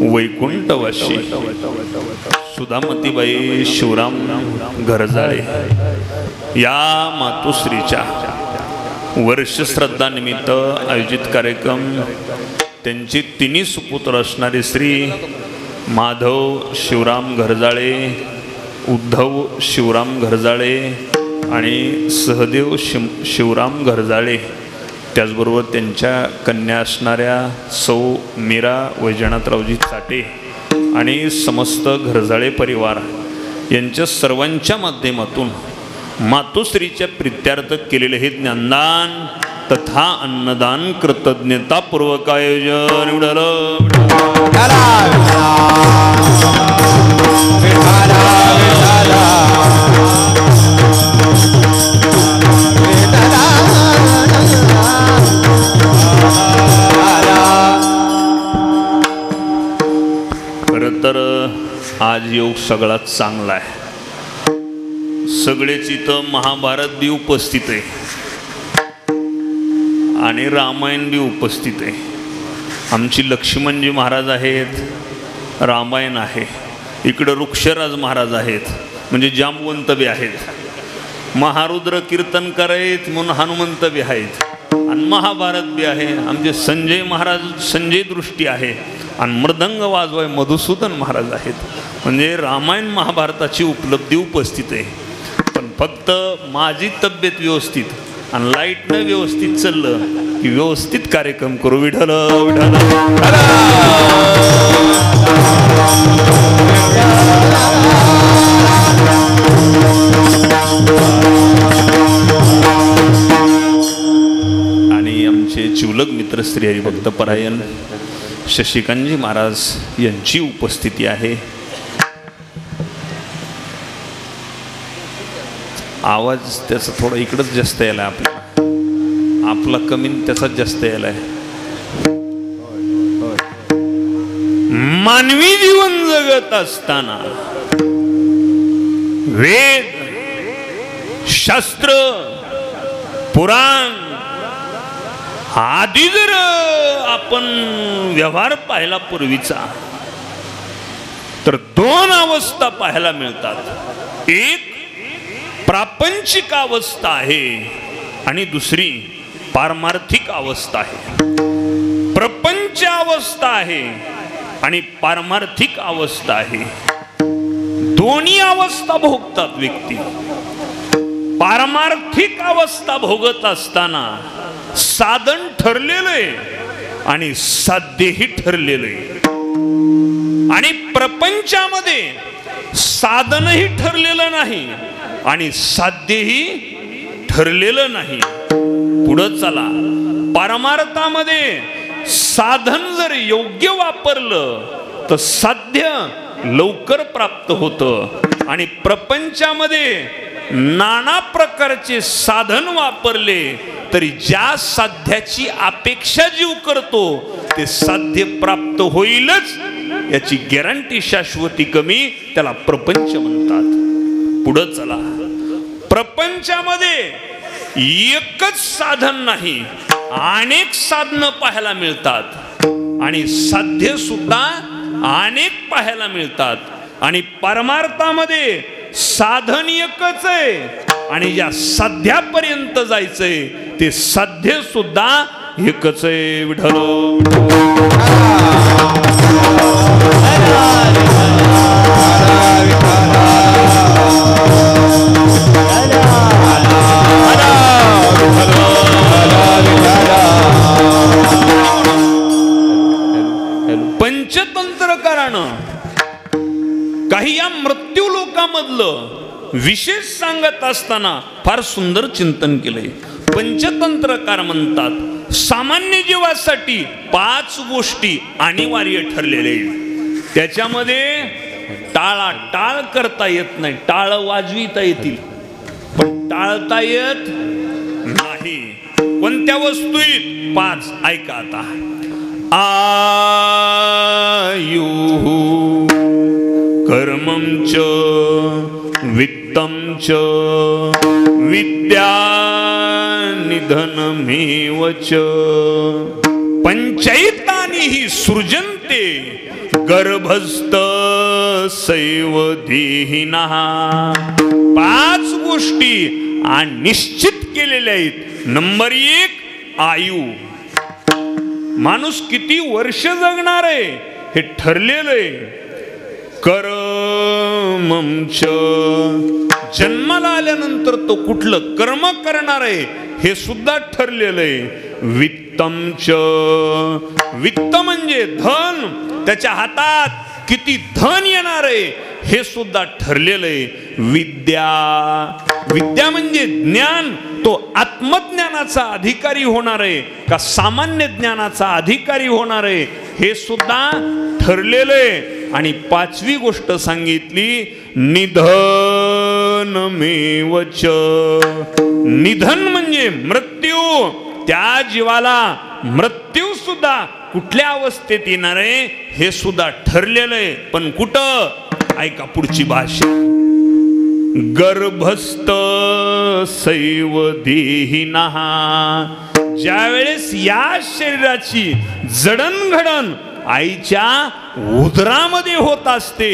वैकुंठवाशी सुधामतीबाई शिवराम घरजाळे या मातोश्रीच्या वर्षश्रद्धा निमित्त आयोजित कार्यक्रम त्यांचे तिन्ही सुपुत्र असणारे श्री माधव शिवराम घरजाळे, उद्धव शिवराम घरजाळे आणि सहदेव शिवराम घरजाळे, त्याचबरोबर त्यांच्या कन्या असणाऱ्या सौ मीरा वैजनाथरावजी चाटे आणि समस्त घरजाळे परिवार यांच्या सर्वांच्या माध्यमातून मातोश्रीच्या प्रीत्यार्थ केलेले हे ज्ञानदान तथा अन्नदान कृतज्ञतापूर्वक आयोजन खरं तर आज योग सगळ्यात चांगला आहे. सगळेच इथं महाभारत बी उपस्थित आहे आणि रामायण बी उपस्थित आहे. आमची लक्ष्मणजी महाराज आहेत, रामायण आहे. इकडं वृक्षराज महाराज आहेत, म्हणजे जांबवंत बी आहेत. महारुद्र कीर्तन करायत म्हणून हनुमंत बी आहेत आणि महाभारत बी आहे. आमचे संजय महाराज संजय दृष्टी आहे आणि मृदंग वाजवाय मधुसूदन महाराज आहेत. म्हणजे रामायण महाभारताची उपलब्धी उपस्थित आहे. पण फक्त माझी तब्येत व्यवस्थित आणि लाईट न व्यवस्थित चाललं की व्यवस्थित कार्यक्रम करू. विठ्ठल विठ्ठल. आणि आमचे जिवलग मित्र श्री हरिभक्त परायण शशिकांतजी महाराज यांची उपस्थिती आहे. आवाज त्याचा थोडा इकडंच जास्त यायला आपला कमी त्याचाच जास्त यायला. मानवी जीवन जगत असताना वेद शास्त्र पुराण आधी जर आपण व्यवहार पाहिला पूर्वीचा तर दोन अवस्था पाहायला मिळतात. एक प्रापंचिक अवस्था आहे आणि दुसरी पारमार्थिक अवस्था आहे. प्रपंच अवस्था आहे आणि पारमार्थिक अवस्था आहे. दोन्ही अवस्था भोगतात व्यक्ती. पारमार्थिक अवस्था भोगत असताना साधन ठरलेलं आहे आणि साध्यही ठरलेलं आहे. आणि प्रपंचामध्ये साधनही ठरलेलं नाही आणि साध्यही ठरलेलं नाही. पुढं चला. परमार्थामध्ये साधन जर योग्य वापरलं तर साध्य लवकर प्राप्त होतं आणि प्रपंचामध्ये नाना प्रकारचे साधन वापरले तरी ज्या साध्याची अपेक्षा जीव करतो ते साध्य प्राप्त होईलच याची गॅरंटी शाश्वती कमी. त्याला प्रपंच म्हणतात. पुढं चला. प्रपंचामध्ये एकच साधन नाही, अनेक साधनं पाहायला मिळतात आणि साध्य सुद्धा अनेक पाहायला मिळतात. आणि परमार्थामध्ये साधन एकच आहे आणि ज्या साध्यापर्यंत जायचंय ते साध्य सुद्धा एकच आहे. विठ्ठल पंचतंत्रकारानं काही या मृत्यू लोकांमधलं विशेष सांगत असताना फार सुंदर चिंतन केलंय. पंचतंत्रकार म्हणतात सामान्य जीवासाठी 5 गोष्टी अनिवार्य ठरलेल्या आहेत. त्याच्यामध्ये टाळाटाळ करता येत नाही. टाळ वाजविता येतील पण टाळता येत नाही. कोणत्या वस्तू आहेत? 5. ऐका आता. आयु कर्मं च वित्तं च विद्या निधनमेव च पंचैतानि ही सृजन्ते गर्भस्थ सैव देहिनः. 5 गोष्टी निश्चित केलेल्या आहेत. नंबर 1 आयु. माणूस किती वर्ष जगणार आहे हे ठरलेलं आहे. कर्मच, जन्माला आल्यानंतर तो कुठलं कर्म करणार आहे हे सुद्धा ठरलेलं आहे. वित्तमच, वित्त म्हणजे धन, त्याच्या हातात किती धन येणार आहे हे सुद्धा ठरलेलं आहे. विद्या, विद्या म्हणजे ज्ञान, तो आत्मज्ञानाचा अधिकारी होणार आहे का सामान्य ज्ञानाचा अधिकारी होणार आहे हे सुद्धा ठरलेलं आहे. आणि 5वी गोष्ट सांगितली निधनमेवच. निधन म्हणजे मृत्यू. त्या जीवाला मृत्यू सुद्धा कुठल्या अवस्थेत येणार आहे हे सुद्धा ठरलेलं आहे. पण कुठं? ऐका पुढची भाषा. गर्भस्थ सैव देहिनः. ज्या वेळेस या शरीराची जडणघडण आईच्या उदरामध्ये होत असते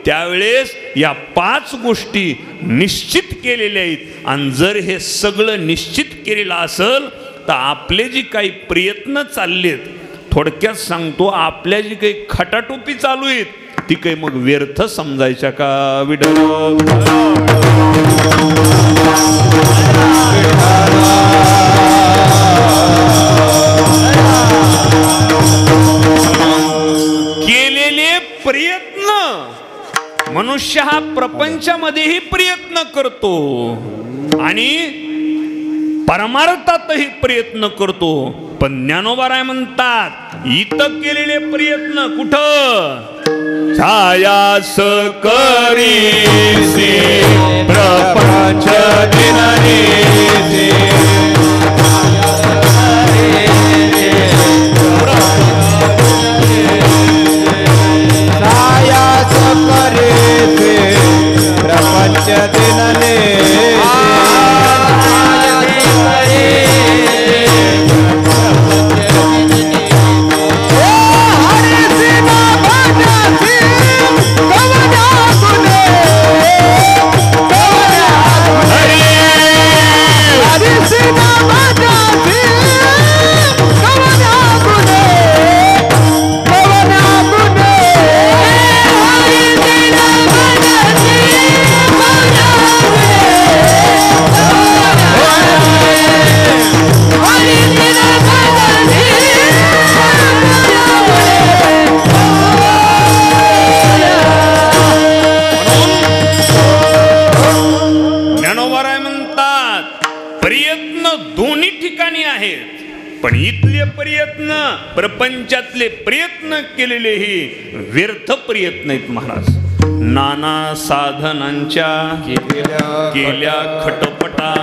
त्यावेळेस या 5 गोष्टी निश्चित केलेल्या आहेत. आणि जर हे सगळं निश्चित केलेलं असेल तर आपले जी काही प्रयत्न चाललेत, थोडक्यात सांगतो, आपल्या जी काही खटाटोपी चालू आहेत ती काही मग व्यर्थ समजायच्या का? विठ्ठल केलेले प्रयत्न, मनुष्य हा प्रपंचामध्येही प्रयत्न करतो आणि परमार्थातही प्रयत्न करतो. पण ज्ञानोबा म्हणतात इथं केलेले प्रयत्न कुठं? छायास करीसी प्रपंच दिननीसी. छायास करीसी प्रपंच दिननीसी. पण इथले प्रयत्न, प्रपंचातले प्रयत्न केलेलेही व्यर्थ प्रयत्न आहेत महाराज. नाना साधनांच्या केल्या खटपटा.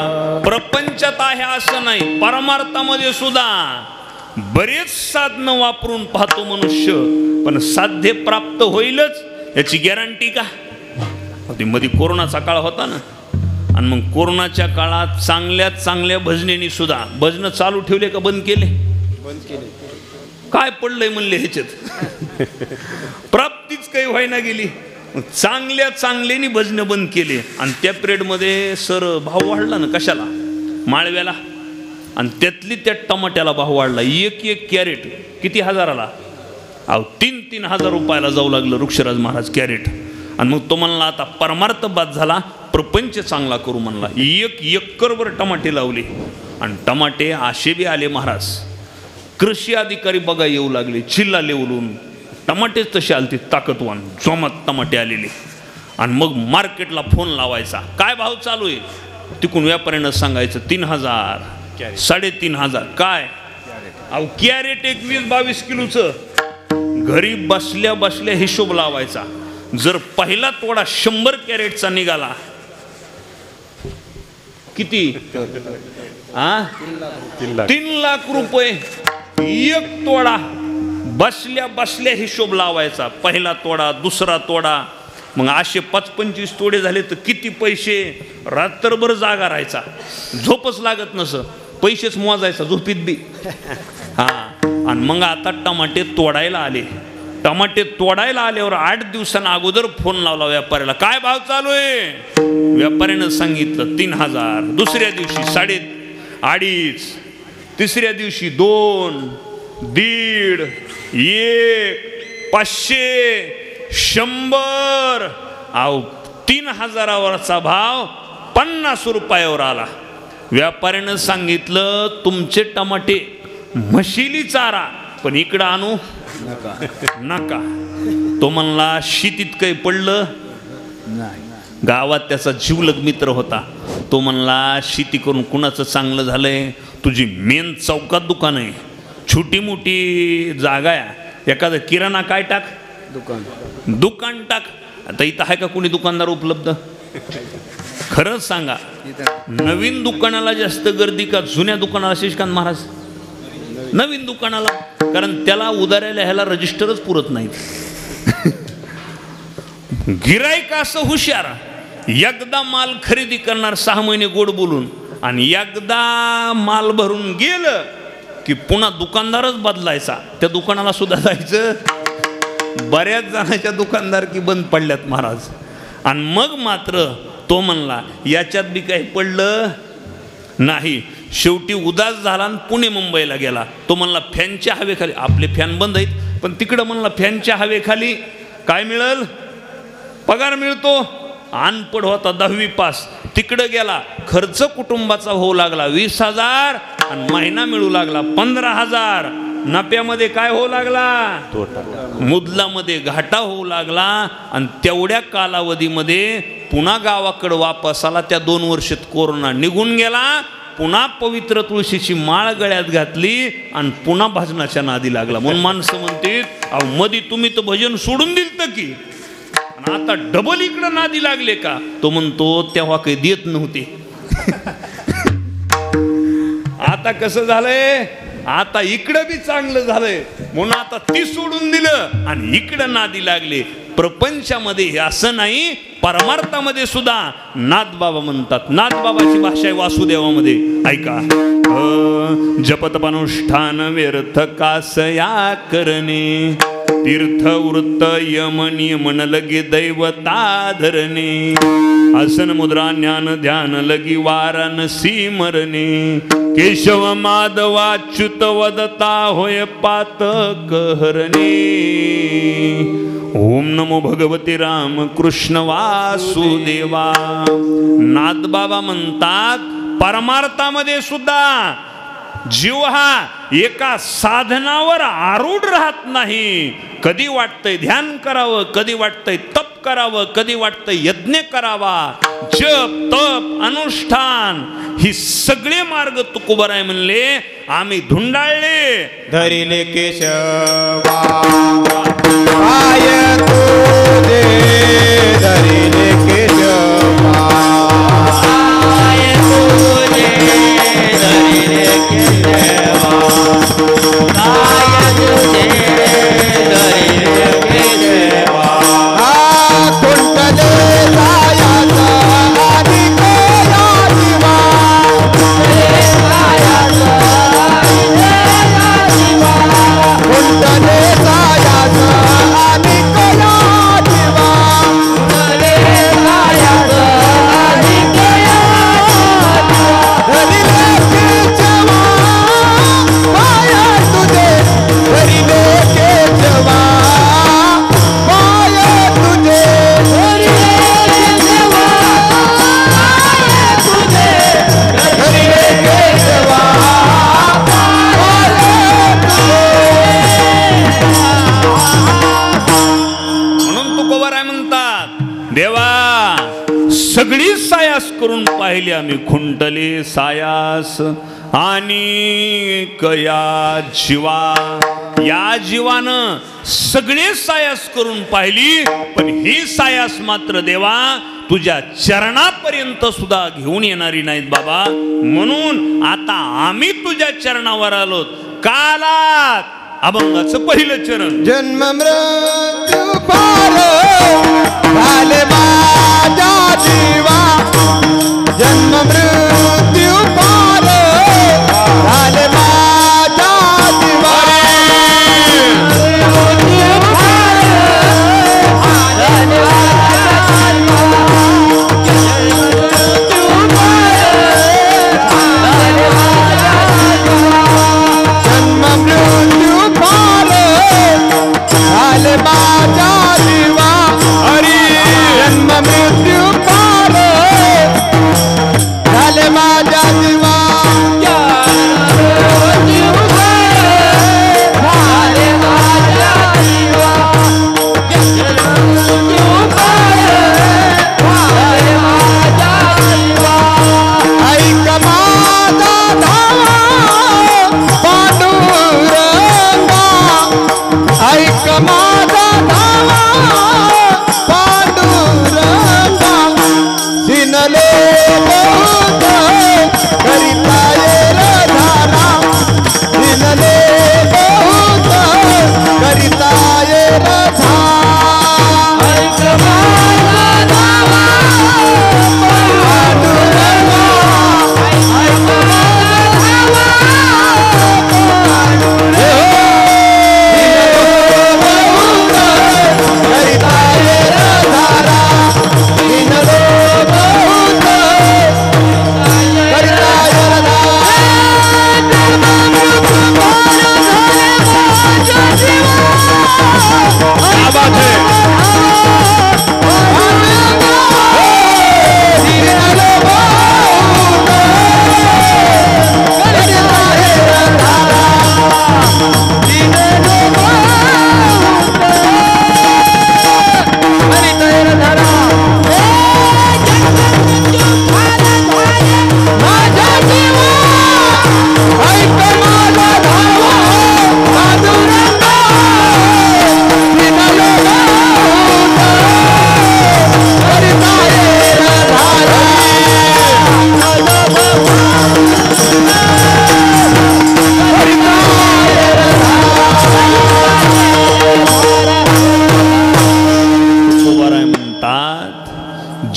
प्रपंचात आहे असं नाही, परमार्थामध्ये सुद्धा बरेच साधन वापरून पाहतो मनुष्य, पण साध्य प्राप्त होईलच याची गॅरंटी का? मध्ये कोरोनाचा काळ होता ना, आणि मग कोरोनाच्या काळात चांगल्यात चांगल्या भजनेनी सुद्धा भजन चालू ठेवले का बंद केले? बंद केले. काय पडलंय म्हणले ह्याच्यात? प्राप्तीच काही व्हायना गेली. चांगल्या चांगल्यानी भजन बंद केले. आणि त्या पिरियडमध्ये सर भाव वाढला ना कशाला? माळव्याला. आणि त्यातली त्या टमाट्याला भाव वाढला. एक कॅरेट किती हजाराला? 3-3 हजार रुपयाला जाऊ लागलं वृक्षराज महाराज कॅरेट. आणि मग तो म्हणला आता परमार्थ बाद झाला, प्रपंच चांगला करू म्हणला. 1 एकरवर टमाटे लावले. आणि टमाटे असे बी आले महाराज, कृषी अधिकारी बघा येऊ लागले चिल्ला लेवलून. टमाटेच तसे आले, ताकदवान जोमात टमाटे आलेले. आणि मग मार्केटला फोन लावायचा, काय भाव चालू आहे? तिकून व्यापाऱ्यानं सांगायचं 3000, 3500. काय अहो कॅरेट 21-22 किलोचं. घरी बसल्या बसल्या हिशोब लावायचा. जर पहिला तोडा 100 कॅरेटचा निघाला, किती? 3 लाख रुपये. एक तोडा बसल्या बसल्या हिशोब लावायचा. पहिला तोडा, दुसरा तोडा, मग असे 25-25 तोडे झाले तर किती पैसे? रात्रभर जागा राहायचा, झोपच लागत नसं, पैसेच मोजायचा झोपीत बी. हा आणि मग आता टमाटे तोडायला आले. टमाटे तोडायला आल्यावर 8 दिवसांना अगोदर फोन लावला व्यापाऱ्याला, काय भाव चालू आहे. व्यापाऱ्यानं सांगितलं 3000. दुसऱ्या दिवशी 2.5, तिसऱ्या दिवशी 2, 1.5, 1, 500, 100. अहो 3000वरचा भाव 50 रुपयावर आला. व्यापाऱ्यानं सांगितलं तुमचे टमाटे म्हशीली चारा, पण इकडं आणू नका. तो म्हणला शेतीत काही पडलं नाही. गावात त्याचा जिवलग मित्र होता. तो म्हणला शेती करून कुणाचं चांगलं झालंय. तुझी मेन चौकात दुकान आहे, छोटी मोठी जागा आहे, एखादं किराणा काय टाक, दुकान टाक. आता इथं आहे का कोणी दुकानदार उपलब्ध? खरंच सांगा, नवीन दुकानाला जास्त गर्दी का जुन्या दुकानाला? शशिकांत महाराज, नवीन दुकानाला. कारण त्याला उधाऱ्याला ह्याला रजिस्टरच पुरत नाहीत. गिराईक असं हुशार, एकदा माल खरेदी करणार 6 महिने गोड बोलून, आणि एकदा माल भरून गेलं की पुन्हा दुकानदारच बदलायचा. त्या दुकानाला सुद्धा जायचं. बऱ्याच जणांच्या दुकानदार की बंद पडल्यात महाराज. आणि मग मात्र तो म्हणला याच्यात बी काही पडलं नाही. शेवटी उदास झाला आणि पुणे मुंबईला गेला. तो म्हणला फॅनच्या हवेखाली, आपले फॅन बंद आहेत पण तिकडं म्हणला फॅनच्या हवेखाली काय मिळेल, पगार मिळतो. अनपड होता 10वी पास, तिकडं गेला. खर्च कुटुंबाचा होऊ लागला 20,000 आणि महिना मिळू लागला 15,000. नफ्यामध्ये काय होऊ लागला, मुदलामध्ये घाटा होऊ लागला. आणि तेवढ्या कालावधीमध्ये पुन्हा गावाकडे वापस आला. त्या 2 वर्षात कोरोना निघून गेला. पुन्हा पवित्र तुळशीची माळ गळ्यात घातली आणि पुन्हा भजनाच्या नादी लागला. म्हणून माणसं म्हणतात अहो मधी तुम्ही तर भजन सोडून दिलत की, आता डबल इकडं नादी लागले का? तो म्हणतो तेव्हा काही देत नव्हते. आता कसं झालंय, आता इकडं बी चांगलं झालंय म्हणून आता ती सोडून दिलं आणि इकडं नादी लागले. प्रपंचामध्ये हे असं नाही, परमार्थामध्ये सुद्धा नाथबाबा म्हणतात. नाथबाबाची भाषा आहे वासुदेवामध्ये, ऐका. जपतपनुष्ठान व्यर्थ कासया करणे, तीर्थ वृत्त यम नियमन लगे दैवता धरणे, आसन मुद्रा ज्ञान ध्यान लगी वाराणसी मरणे, केशव माधवाच्युत वदता होय पातक हरणे. ओम नमो भगवते राम कृष्ण वासुदेवा. नाथबाबा म्हणतात परमार्थामध्ये सुद्धा जीव हा एका साधनावर आरूढ राहत नाही. कधी वाटतंय ध्यान करावं, कधी वाटतंय तप करावं, कधी वाटतंय यज्ञ करावा. जप तप अनुष्ठान ही सगळे मार्ग तुकोबाराय म्हणले आम्ही धुंडाळले. धरिले केशवा पाय तुझे, धरिले केशवा पाय तुझे, धरिले केशवा पाय तुझे, धरिले केशवा. कुंडले जायाचा आणि कोया जीवा, कुंडले जायाचा कुंडले जायाचा आणि कोया जीवा, कुंडले जायाचा आणि कोया जीवा. धरिले केशवा पाय तुझे, धरिले केशवा पाय तुझे, धरिले केशवा पाय तुझे, धरिले केशवा पाय तुझे. म्हणून तुकोबाराय म्हणतात देवा सगळी सायास करून पाहिली आम्ही, खुंटले सायास आणि कया जीवा. या जीवानं सगळे सायास करून पाहिली, पण ही सायास मात्र देवा तुझ्या चरणापर्यंत सुद्धा घेऊन येणारी नाहीत बाबा. म्हणून आता आम्ही तुझ्या चरणावर आलो. कालात अभंगाचं पहिलं चरण. जन्म मृत्यू पार झाले माझ्या जीवा, जन्म मृत्यू पार झाले माझ्या जीवा. झाले माझ्या जीवा हरी जन्म मृत्यू पार झाले माझ्या जीवा झाले माझ्या जीवा झाले माझ्या जीवा ऐक माझा धावा पांडुरंगा ऐक माझा धावा पांडुरंगा सिनले बहुत करिता येर धारा सिनले बहुत करिता येर धारा ऐक माझा धावा पांडुरंगा ऐक माझा धावा पांडुरंगा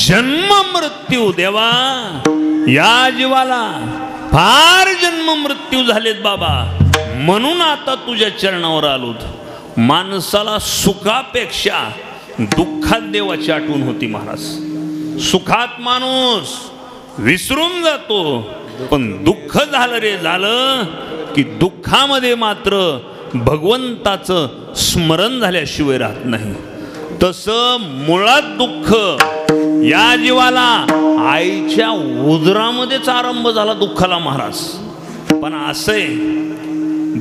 जन्म मृत्यू देवा या जीवाला फार जन्म मृत्यू झालेत बाबा, म्हणून आता तुझ्या चरणावर आलोत. माणसाला सुखापेक्षा दुःखात देवाची आठवण होती महाराज. सुखात माणूस विसरून जातो, पण दुःख झालं रे झालं की दुःखामध्ये मात्र भगवंताचं स्मरण झाल्याशिवाय राहत नाही. तसं मुळात दुःख या जीवाला आईच्या उदरामध्येच आरंभ झाला दुःखाला महाराज. पण असंय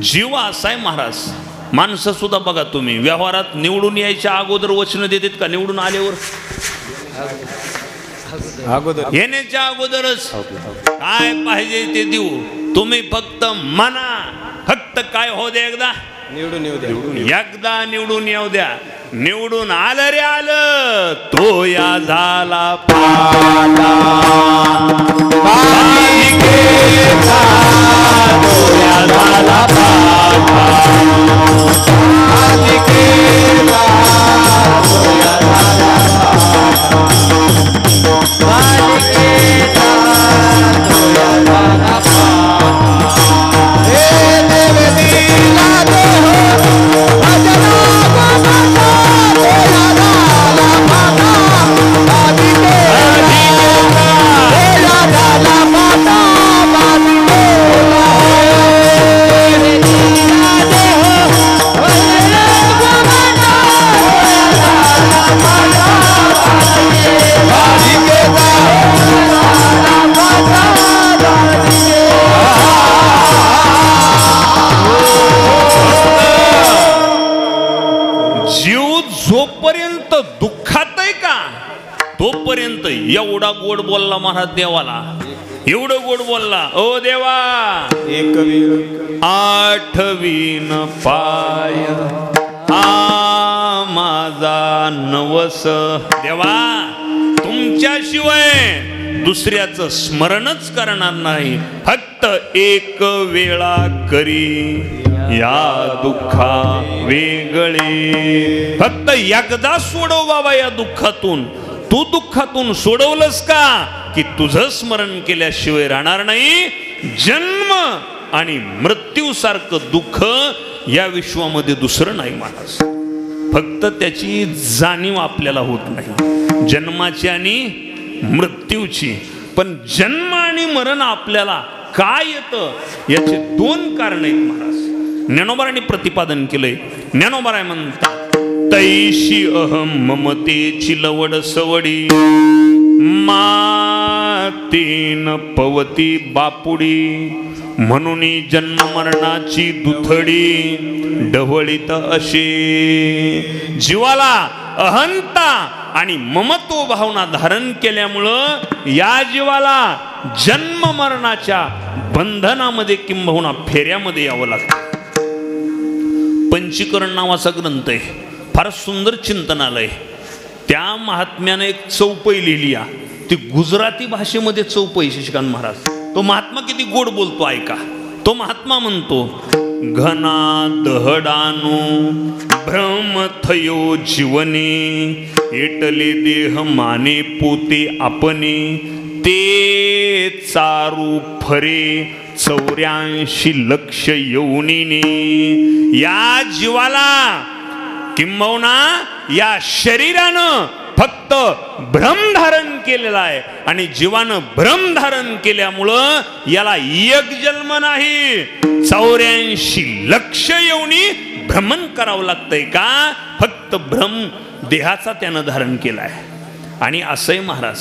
जीव असाय महाराज. माणसं सुद्धा बघा तुम्ही व्यवहारात निवडून यायच्या अगोदर वचन देतात का? निवडून आल्यावर येण्याच्या अगोदरच काय पाहिजे ते देऊ, तुम्ही फक्त म्हणा, फक्त काय हो दे एकदा निवडून येऊ द्या, एकदा निवडून येऊ द्या. निवडून आलं रे आलं तो या झाला पाटा बालिकेचा, तो या झाला पाटा बालिकेचा, तो या झाला बालिकेचा, तो या झाला पाटा. हे देव दिला देह भजना जोपर्यंत दुःखात आहे का तोपर्यंत एवढा गोड बोलला महाराज देवाला, एवढं गोड बोलला. ओ देवा एक आठवीन पाय माझा नवस. देवा तुमच्याशिवाय दुसऱ्याचं स्मरणच करणार नाही, फक्त एक वेळा करी या दुःखा वेगळे. फक्त एकदा सोडव बाबा या दुःखातून. तू दुःखातून सोडवलंस का की तुझं स्मरण केल्याशिवाय राहणार नाही. जन्म आणि मृत्यू सारखं दुःख या विश्वामध्ये दुसरं नाही महाराज. फक्त त्याची जाणीव आपल्याला होत नाही, जन्माची आणि मृत्यूची. पण जन्म आणि मरण आपल्याला काय येतं याचे दोन कारण आहेत महाराज. ज्ञानोबारांनी प्रतिपादन केलंय. ज्ञानोबाराय म्हणतात तैशी अहम ममतेची लवड सवडी मातीन पवती बापुडी म्हणून जन्म मरणाची दुथडी ढवळीत असे जीवाला अहंता आणि ममत्व भावना धारण केल्यामुळं या जीवाला जन्म मरणाच्या बंधनामध्ये किंबहुना फेऱ्यामध्ये यावं लागतं. पंचीकरण नावाचा ग्रंथ आहे, फार सुंदर चिंतनालय. त्या महात्म्याने एक चौपई लिहिली आहे, ती गुजराती भाषेमध्ये चौपई. शशिकांत महाराज तो महात्मा किती गोड बोलतो ऐका. तो महात्मा म्हणतो, घना दहडानो भ्रम थयो जीवने एटले देह माने पोते आपणे ते चारू फरे 84 लक्ष योनीने. या जीवाला किंबहुना या शरीरानं फक्त भ्रम धारण केलेला आहे आणि जीवानं भ्रम धारण केल्यामुळं याला एक जन्म नाही 84 लक्ष योनी भ्रमण करावं लागतंय. का? फक्त भ्रम देहाचा त्यानं धारण केलाय. आणि असंही महाराज,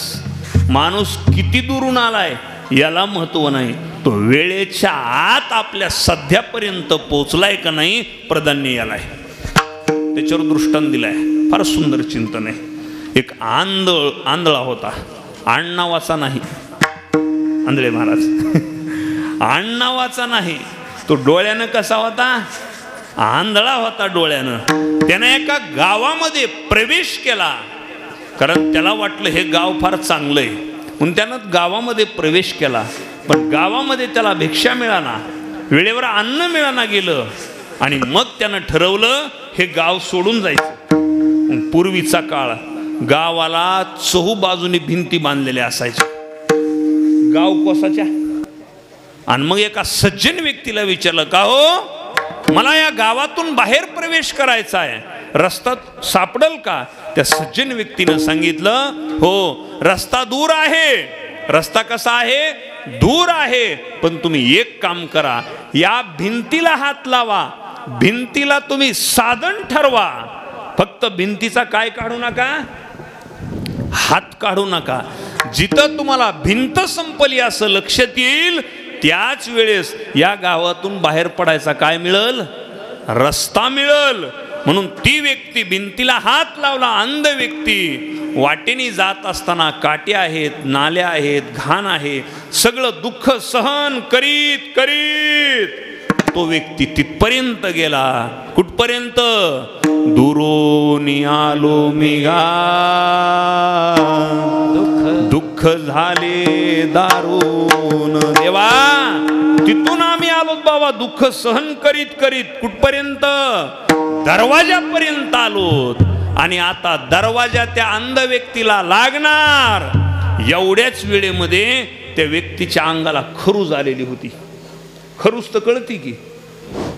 माणूस किती दुरून आलाय याला महत्व नाही, तो वेळेच्या आत आपल्या सध्यापर्यंत पोचलाय का नाही प्राधान्य यालाय. त्याच्यावर दृष्टांत दिलाय, फार सुंदर चिंतन आहे. एक आंधळा होता, आडनावाचा नाही, आंधळे महाराज आडनावाचा नाही, तो डोळ्यानं कसा होता? आंधळा होता डोळ्यानं. त्यानं एका गावामध्ये प्रवेश केला, कारण त्याला वाटलं हे गाव फार चांगलं आहे म्हणून त्यानं गावामध्ये प्रवेश केला. पण गावामध्ये त्याला भिक्षा मिळाना, वेळेवर अन्न मिळाना गेलं आणि मग त्यानं ठरवलं हे गाव सोडून जायचं. पूर्वीचा काळ, गावाला चहूबाजूनी भिंती बांधलेल्या असायच्या गाव कोसाच्या. आणि मग एका सज्जन व्यक्तीला विचारलं, का हो मला या गावातून बाहेर प्रवेश करायचा आहे, रस्ता सापडल का? त्या सज्जन व्यक्तीनं सांगितलं, हो रस्ता दूर आहे. रस्ता कसा आहे? दूर आहे. पण तुम्ही एक काम करा, या भिंतीला हात लावा, भिंतीला तुम्ही साधन ठरवा, फक्त भिंतीचा काय काढू नका? हात काढू नका. जिथं तुम्हाला भिंत संपली असं लक्षात येईल त्याच वेळेस या गावातून बाहेर पडायचा काय मिळेल? रस्ता मिळेल. म्हणून ती व्यक्ती भिंतीला हात लावला, अंध व्यक्ती. वाटेने जात असताना काटे आहेत, नाल्या आहेत, घाण आहे, सगळं दुःख सहन करीत करीत तो व्यक्ती तिथपर्यंत गेला. कुठपर्यंत? दुरोनी आलो मिगा दुःख झाले दारुण. देवा तिथून आम्ही आलो बाबा, दुःख सहन करीत करीत कुठपर्यंत? दरवाजापर्यंत आलोत. आणि आता दरवाजा त्या अंध व्यक्तीला लागणार. एवढ्याच वेळेमध्ये त्या व्यक्तीच्या अंगाला खरूज आलेली होती. खरूज तर कळती की,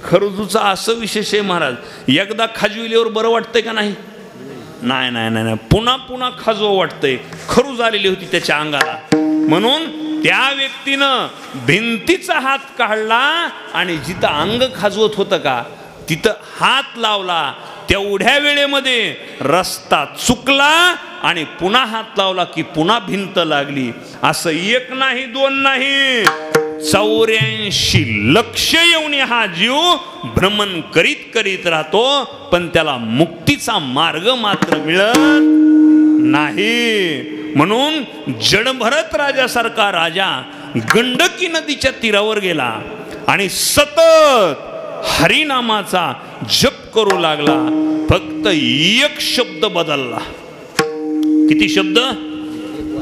खरूजूचा असं विशेष आहे महाराज, एकदा खाजविल्यावर बरं वाटतंय का नाही? नाही नाही नाही, पुन्हा पुन्हा खाजव वाटतंय. खरूज आलेली होती त्याच्या अंगाला. म्हणून त्या व्यक्तीनं भिंतीचा हात काढला आणि जिथं अंग खाजवत होतं का तिथं हात लावला. तेवढ्या वेळेमध्ये रस्ता चुकला आणि पुन्हा हात लावला की पुन्हा भिंत लागली. असं एक नाही, दोन नाही, 84 लक्ष येऊन हा जीव भ्रमण करीत करीत राहतो. पण त्याला मुक्तीचा मार्ग मात्र मिळत नाही. म्हणून जडभरत राजासारखा राजा गंडकी नदीच्या तीरावर गेला आणि सतत हरिनामाचा जप करू लागला. फक्त एक शब्द बदलला. किती शब्द?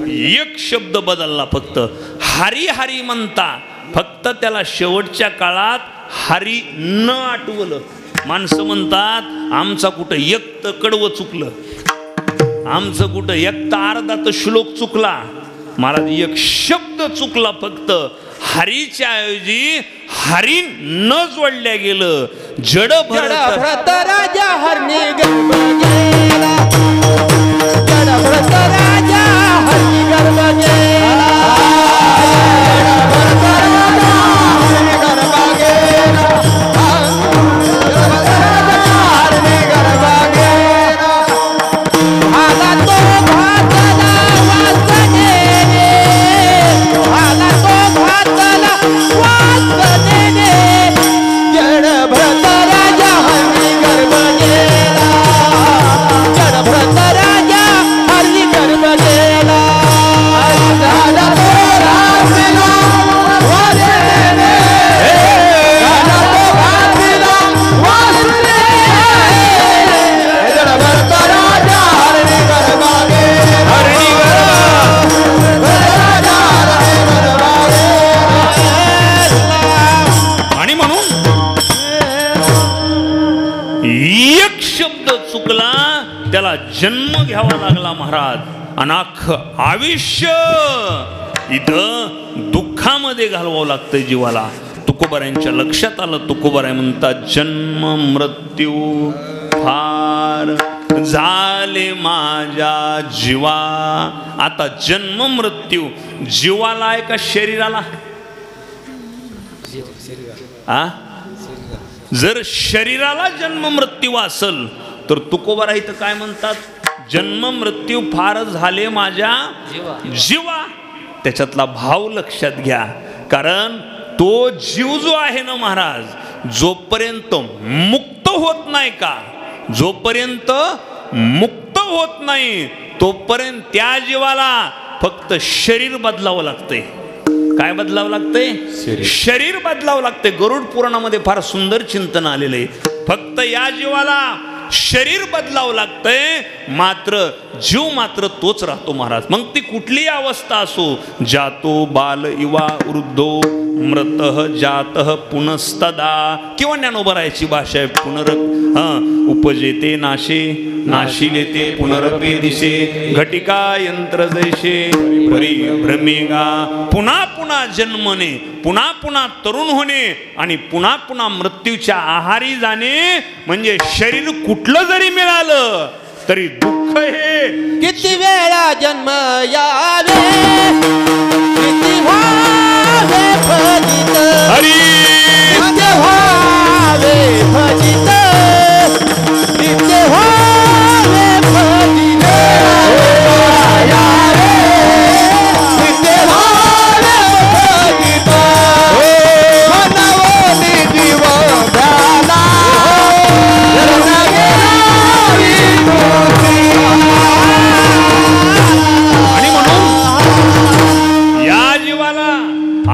एक शब्द बदलला फक्त. हरी हरी म्हणता फक्त त्याला शेवटच्या काळात हरी न आठवलं. माणसं म्हणतात आमचा कुठं एक तर कडवं चुकलं, आमचं कुठं एक तर अर्धा तर श्लोक चुकला. महाराज एक शब्द चुकला फक्त. हरीच्या ऐवजी हरी न जोडल्या गेलं. जड भरत राजा हरणी गर्भ गेला, जड भरत राजा हरणी गर्भ गेला, जड भरत राजा हरणी गर्भ गेला, जड भरत राजा हरणी गर्भ गेला. त्याला जन्म घ्यावा लागला महाराज. अनाख आयुष्य इथं दुःखामध्ये घालवावं लागतंय जीवाला. तुकोबारायांच्या लक्षात आलं. तुकोबाराय म्हणतात जन्म मृत्यू फार झाले माझ्या जीवा. आता जन्म मृत्यू जीवाला आहे का शरीराला? जर शरीराला जन्म मृत्यू असेल तर तुकोबारा इथं काय म्हणतात? जन्म मृत्यू फार झाले माझ्या जीवा. त्याच्यातला भाव लक्षात घ्या. कारण तो जीव जो आहे ना महाराज, जोपर्यंत मुक्त होत नाही का, जोपर्यंत मुक्त होत नाही तोपर्यंत त्या जीवाला फक्त शरीर बदलावं लागतंय. काय बदलावं लागतंय? शरीर बदलावं लागतंय. गरुड पुराणामध्ये फार सुंदर चिंतन आलेलं आहे. फक्त या जीवाला शरीर बदलावं लागतंय, मात्र जीव मात्र तोच राहतो महाराज. मग ती कुठली अवस्था असो, जातो बाल इवा वृद्धो मृतः जातः पुनस्तदा, किंवा ज्ञानोबरायाची भाषा आहे पुनर उपजेते नाशे नाशिलेते पुनरपे दिसे घटिका यंत्र जैसे परिभ्रमेगा. पुन्हा पुन्हा जन्मने, पुन्हा पुन्हा तरुण होणे आणि पुन्हा पुन्हा मृत्यूच्या आहारी जाणे म्हणजे शरीर कुठलं जरी मिळालं तरी दुःख हे. किती वेळा जन्म यावे, किती व्हावे फजित, हरी किती व्हावे फजित, किती व्हावे फजित, यावे किती व्हावे फजित, मनावनी जीव झाला आणि म्हणून या जीवाला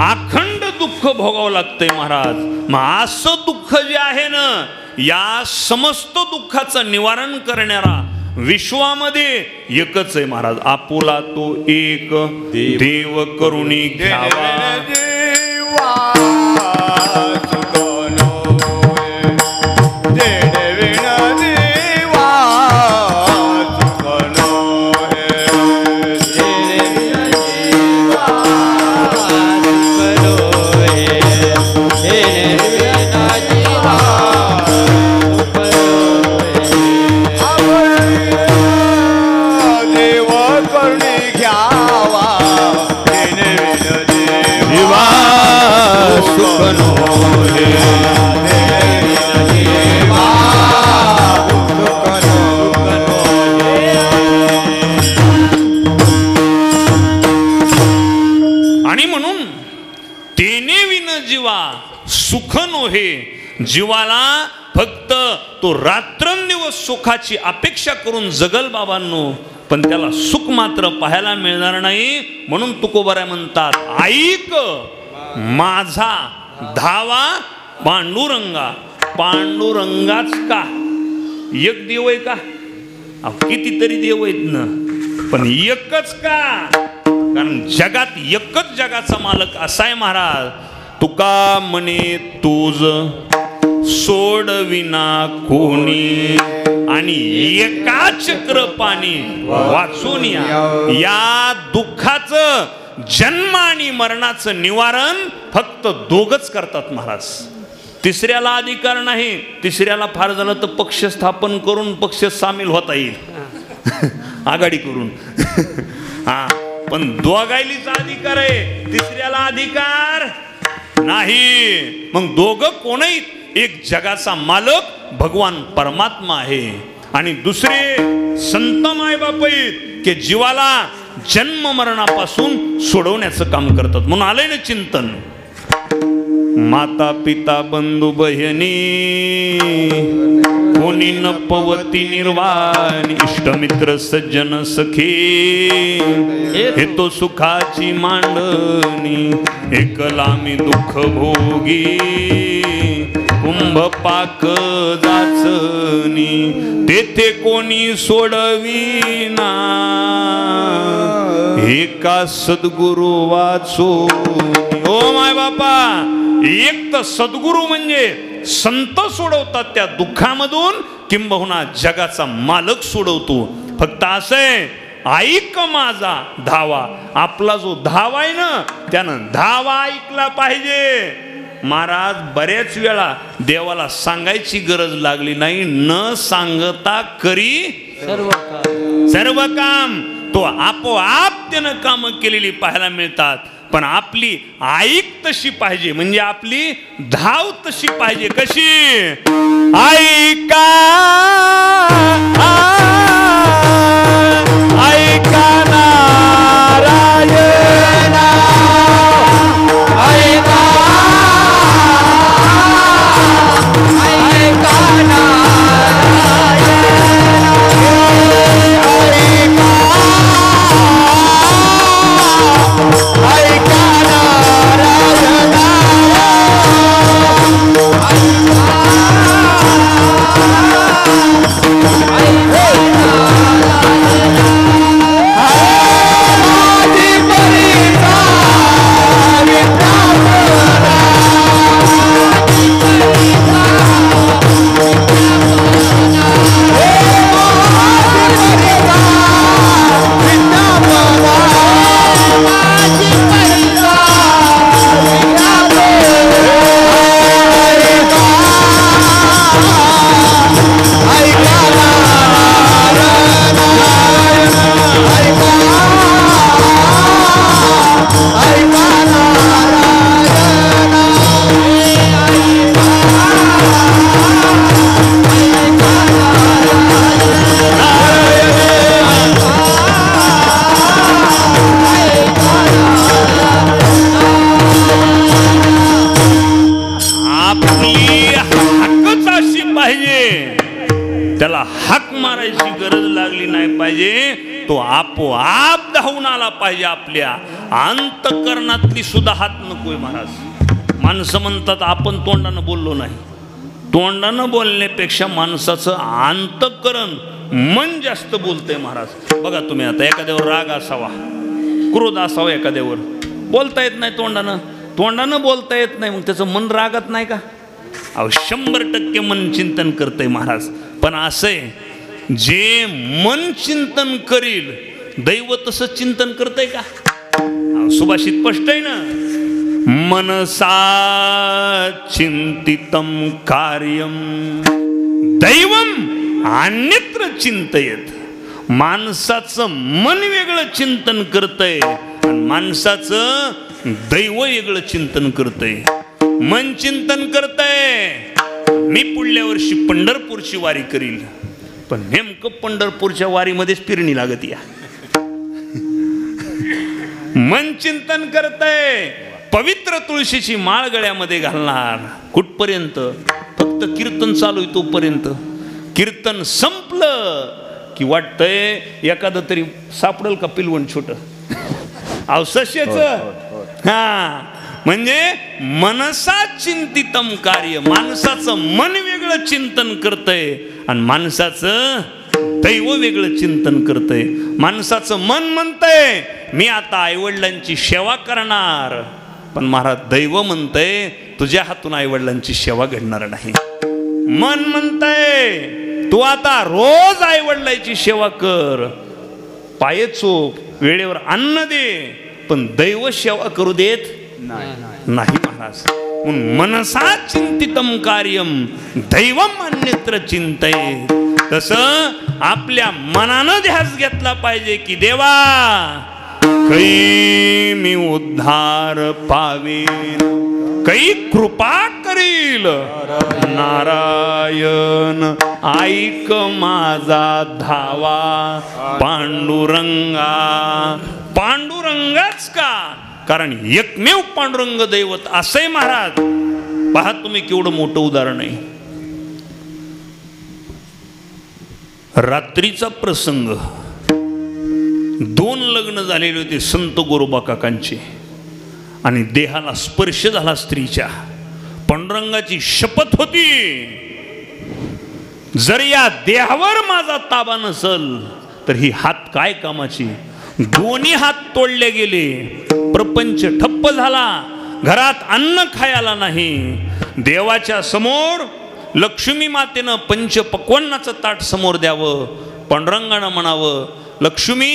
अखंड दुःख भोगावं लागतंय महाराज. मग असं दुःख जे आहे ना, या समस्त दुःखाचं निवारण करणारा विश्वामध्ये एकच आहे महाराज. आपुला तो एक देव करुणी घ्यावा. आणि म्हणून तेने विन जीवा सुख नोहे. जीवाला फक्त तो रात्रंदिवस सुखाची अपेक्षा करून जगल बाबांनो, पण त्याला सुख मात्र पाहायला मिळणार नाही. म्हणून तुकोबाराय म्हणतात ऐक माझा धावा पांडुरंगा. पांडुरंगाच का? एक देव आहे का? कितीतरी देव आहेत ना, पण एकच का? कारण जगात एकच जगाचा मालक असा आहे महाराज. तुका म्हणे तुझ सोडविना कोणी, आणि एका चक्रपाणी वाचून या दुःखाचं जन्म आणि मरणाचं निवारण फक्त दोघच करतात महाराज. तिसऱ्याला अधिकार नाही. तिसऱ्याला फार झालं तर पक्ष स्थापन करून पक्ष सामील होता येईल आघाडी करून हा, पण दोघायलीचा अधिकार आहे, तिसऱ्याला अधिकार नाही. मग दोघं कोणही एक जगाचा मालक भगवान परमात्मा आहे, आणि दुसरे संत मायबाप आहेत की जीवाला जन्म मरणापासून सोडवण्याचं काम करतात. म्हणून आलंय ना चिंतन. माता पिता बंधू बहिणी कोणी न पवती निर्वाण, इष्टमित्र सज्जन सखी हे तो सुखाची मांडणी. एकला मी दुःख भोगी कुंभ पाक जाचनी, तेथे कोणी सोडविना एका सद्गुरु वाचो. ओ माय बापा, एक तर सद्गुरू म्हणजे संत सोडवतात त्या दुःखामधून, किंबहुना जगाचा मालक सोडवतो. फक्त असं आहे, ऐक माझा धावा. आपला जो धावा आहे ना, त्यानं धावा ऐकला पाहिजे. महाराज बऱ्याच वेळा देवाला सांगायची गरज लागली नाही, न सांगता करी सर्व काम. तो आपोआप त्यानं काम केलेली पाहायला मिळतात. पण आपली ऐक तशी पाहिजे, म्हणजे आपली धाव तशी पाहिजे. कशी? ऐका ऐका नारायण, ऐका ऐका नारायण, ऐका नारायण. त्याला हाक मारायची गरज लागली नाही पाहिजे. तो आपोआप धावून आला पाहिजे. आपल्या अंतःकरणातली सुद्धा हात नकोय महाराज. माणसं म्हणतात आपण तोंडानं बोललो नाही. तोंडानं बोलण्यापेक्षा माणसाचं अंतःकरण, मन जास्त बोलतंय महाराज. बघा तुम्ही, आता एखाद्यावर राग असावा, क्रोध असावा, एखाद्यावर बोलता येत नाही तोंडानं. तोंडानं बोलता येत नाही, मग त्याचं मन रागत नाही का? अहो 100% मन चिंतन करतंय महाराज. पण असे जे मन चिंतन करील, दैव तसं चिंतन करतंय का? सुभाषित स्पष्ट आहे ना, मनसा चिंतितम कार्यम दैवम अन्यत्र चिंतयेत. माणसाचं मन वेगळं चिंतन करतंय आणि माणसाचं दैव वेगळं चिंतन करतंय. मन चिंतन करतंय, मी पुढल्या वर्षी पंढरपूरची वारी करील, पण नेमकं पंढरपूरच्या वारीमध्येच फिरणी लागत या. मन चिंतन करतंय, पवित्र तुळशीची माळ गळ्यामध्ये घालणार. कुठपर्यंत? फक्त कीर्तन चालू आहे तोपर्यंत. कीर्तन संपलं की वाटतंय एखादं तरी सापडेल का पिलवण छोट अवसस्यच. हा, म्हणजे मनसा चिंतितम कार्य. माणसाचं मन वेगळं चिंतन करतंय आणि माणसाचं दैव वेगळं चिंतन करतंय. माणसाचं मन म्हणतंय मी आता आईवडिलांची सेवा करणार, पण महाराज दैव म्हणतंय तुझ्या हातून आईवडिलांची सेवा घडणार नाही. मन म्हणतंय तू आता रोज आईवडिलांची सेवा कर, पाय चोप, वेळेवर अन्न दे, पण दैव सेवा करू देत नाही महाराज. मनसा चिंतितम कार्यम दैवम अन्यत्र चिंतयेत. तसं आपल्या मनानं ध्यास घेतला पाहिजे की देवा कै मी उद्धार पावेन, कै कृपा करील नारायण. ऐक माझा धावा पांडुरंगा. पांडुरंगाच का? कारण एकमेव पांडुरंग दैवत असंय महाराज. पहा तुम्ही केवढं मोठं उदाहरण आहे. रात्रीचा प्रसंग, 2 लग्न झालेले होते संत गोरोबा काकांचे आणि देहाला स्पर्श झाला स्त्रीच्या. पांडुरंगाची शपथ होती, जर या देहावर माझा ताबा नसल तर ही हात काय कामाची. दोन्ही हात तोडले गेले, प्रपंच ठप्प झाला. घरात अन्न खायला नाही, देवाच्या समोर लक्ष्मी मातेनं पंचपक्वान्नाचं ताट समोर द्यावं, पांडुरंगानं म्हणावं, लक्ष्मी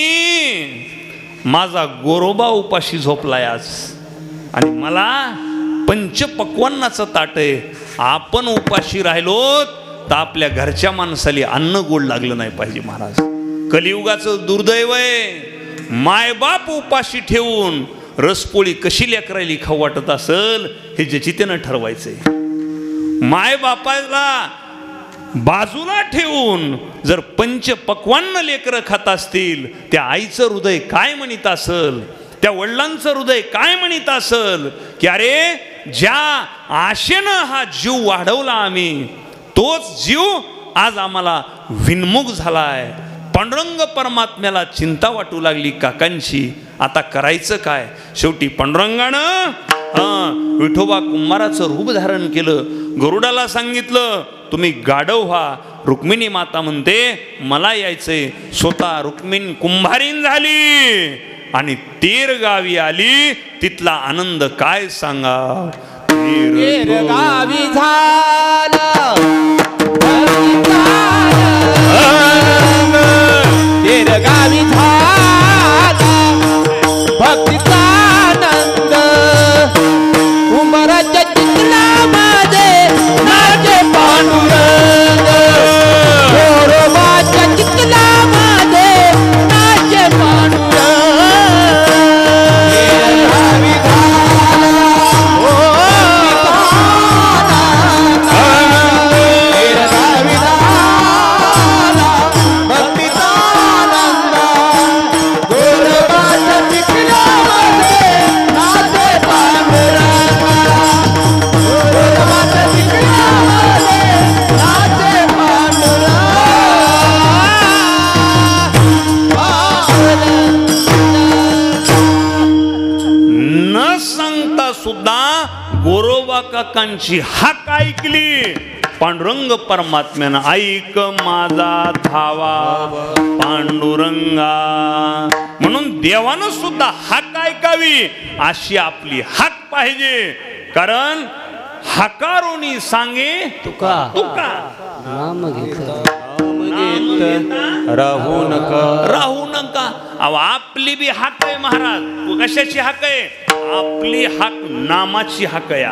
माझा गोरोबा उपाशी झोपलाय आज आणि मला पंचपक्वान्नाचं ताट आहे, आपण उपाशी राहिलो तर आपल्या घरच्या माणसाला अन्न गोड लागलं नाही पाहिजे. महाराज कलियुगाचं दुर्दैव आहे, मायबाप उपाशी ठेवून रसपोळी कशी लेकरायली खाऊ वाटत असेल हे ज्याची त्यानं ठरवायचंय. मायबापाला बाजूला ठेवून जर पंचपक्वान्न लेकरं खात असतील, त्या आईचं हृदय काय म्हणत असेल, त्या वडिलांचं हृदय काय म्हणत असेल की अरे ज्या आशेनं हा जीव वाढवला आम्ही, तोच जीव आज आम्हाला विनमुख झालाय. पांडुरंग परमात्म्याला चिंता वाटू लागली काकांची, आता करायचं काय. शेवटी पांडुरंगानं विठोबा कुंभाराचं रूप धारण केलं. गरुडाला सांगितलं तुम्ही गाढव व्हा. रुक्मिणी माता म्हणते मला यायचंय. स्वतः रुक्मिणी कुंभारीन झाली आणि तीर गावी आली. तिथला आनंद काय सांगा. तीर गावी झाला, तीर गावी झाला भक्तीचा आनंद. कुंभाराच्या चित्रामध्ये नाचे पांडुरंग, गोरोबाच्या चित्रामध्ये नाचे पांडुरंग. काकांची हाक ऐकली. पांडुरंग परमात्म्यानं ऐक माझा धावा पांडुरंगा म्हणून देवानं सुद्धा हाक ऐकावी अशी आपली हाक पाहिजे. कारण हाकारोनी सांगे तुका तुका नाम राहू नका. अहो आपली बी हाक आहे महाराज. कशाची हाक आहे. आपली हाक नामाची हाक आहे.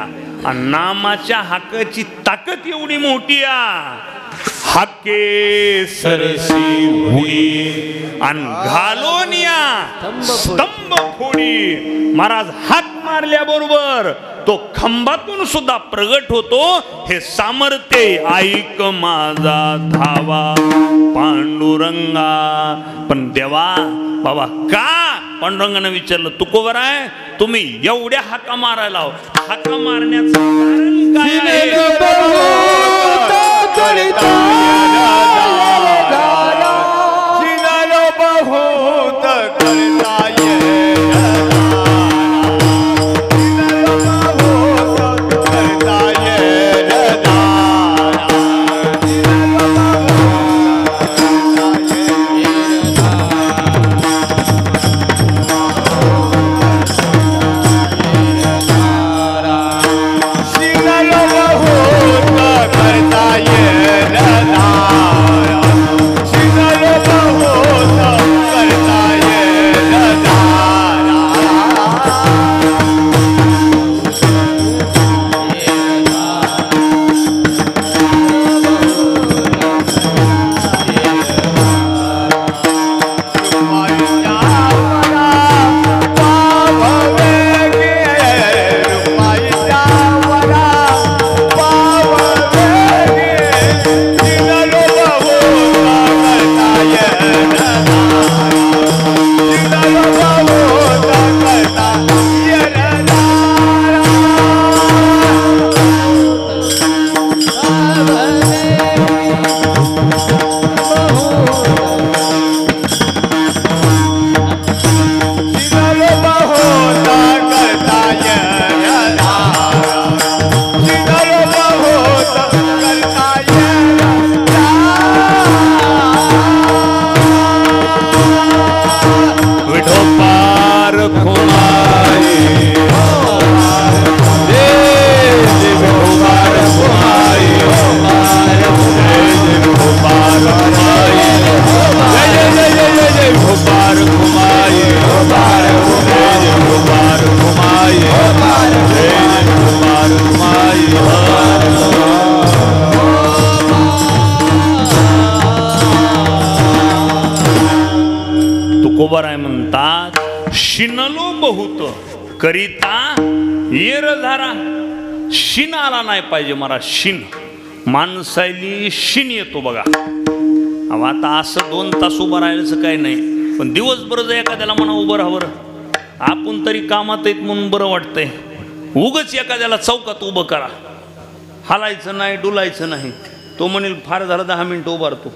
आणि नामाच्या हाकाची ताकद एवढी मोठी आहे. हाके सरसी हुडी आणि घालून या स्तंभ फोडी. महाराज हाक मारल्याबरोबर तो खंबातून सुद्धा प्रगट होतो. हे सामर्थ्य ऐक माझा धावा पांडुरंगा. पण देवा बाबा का. पांडुरंगाने विचारलं तू कोवर आहे. तुम्ही एवढ्या हाका मारायला हाका मारण्याचं कारण काय तुकोबाराय म्हणतात, शिनलो बहुत करिता येर धारा. शिन आला नाही पाहिजे मला, शिन माणसाली शिन येतो बघा. आता असं 2 तास उभं राहायचं काही नाही, पण दिवसभर जर एखाद्याला म्हणा उभं राहावं, आपण तरी कामात येत म्हणून बरं वाटतंय. उगच एखाद्याला चौकात उभं करा, हालायचं नाही, डुलायचं नाही. तो म्हणेल फार झालं 10 मिनिटं उभारतो.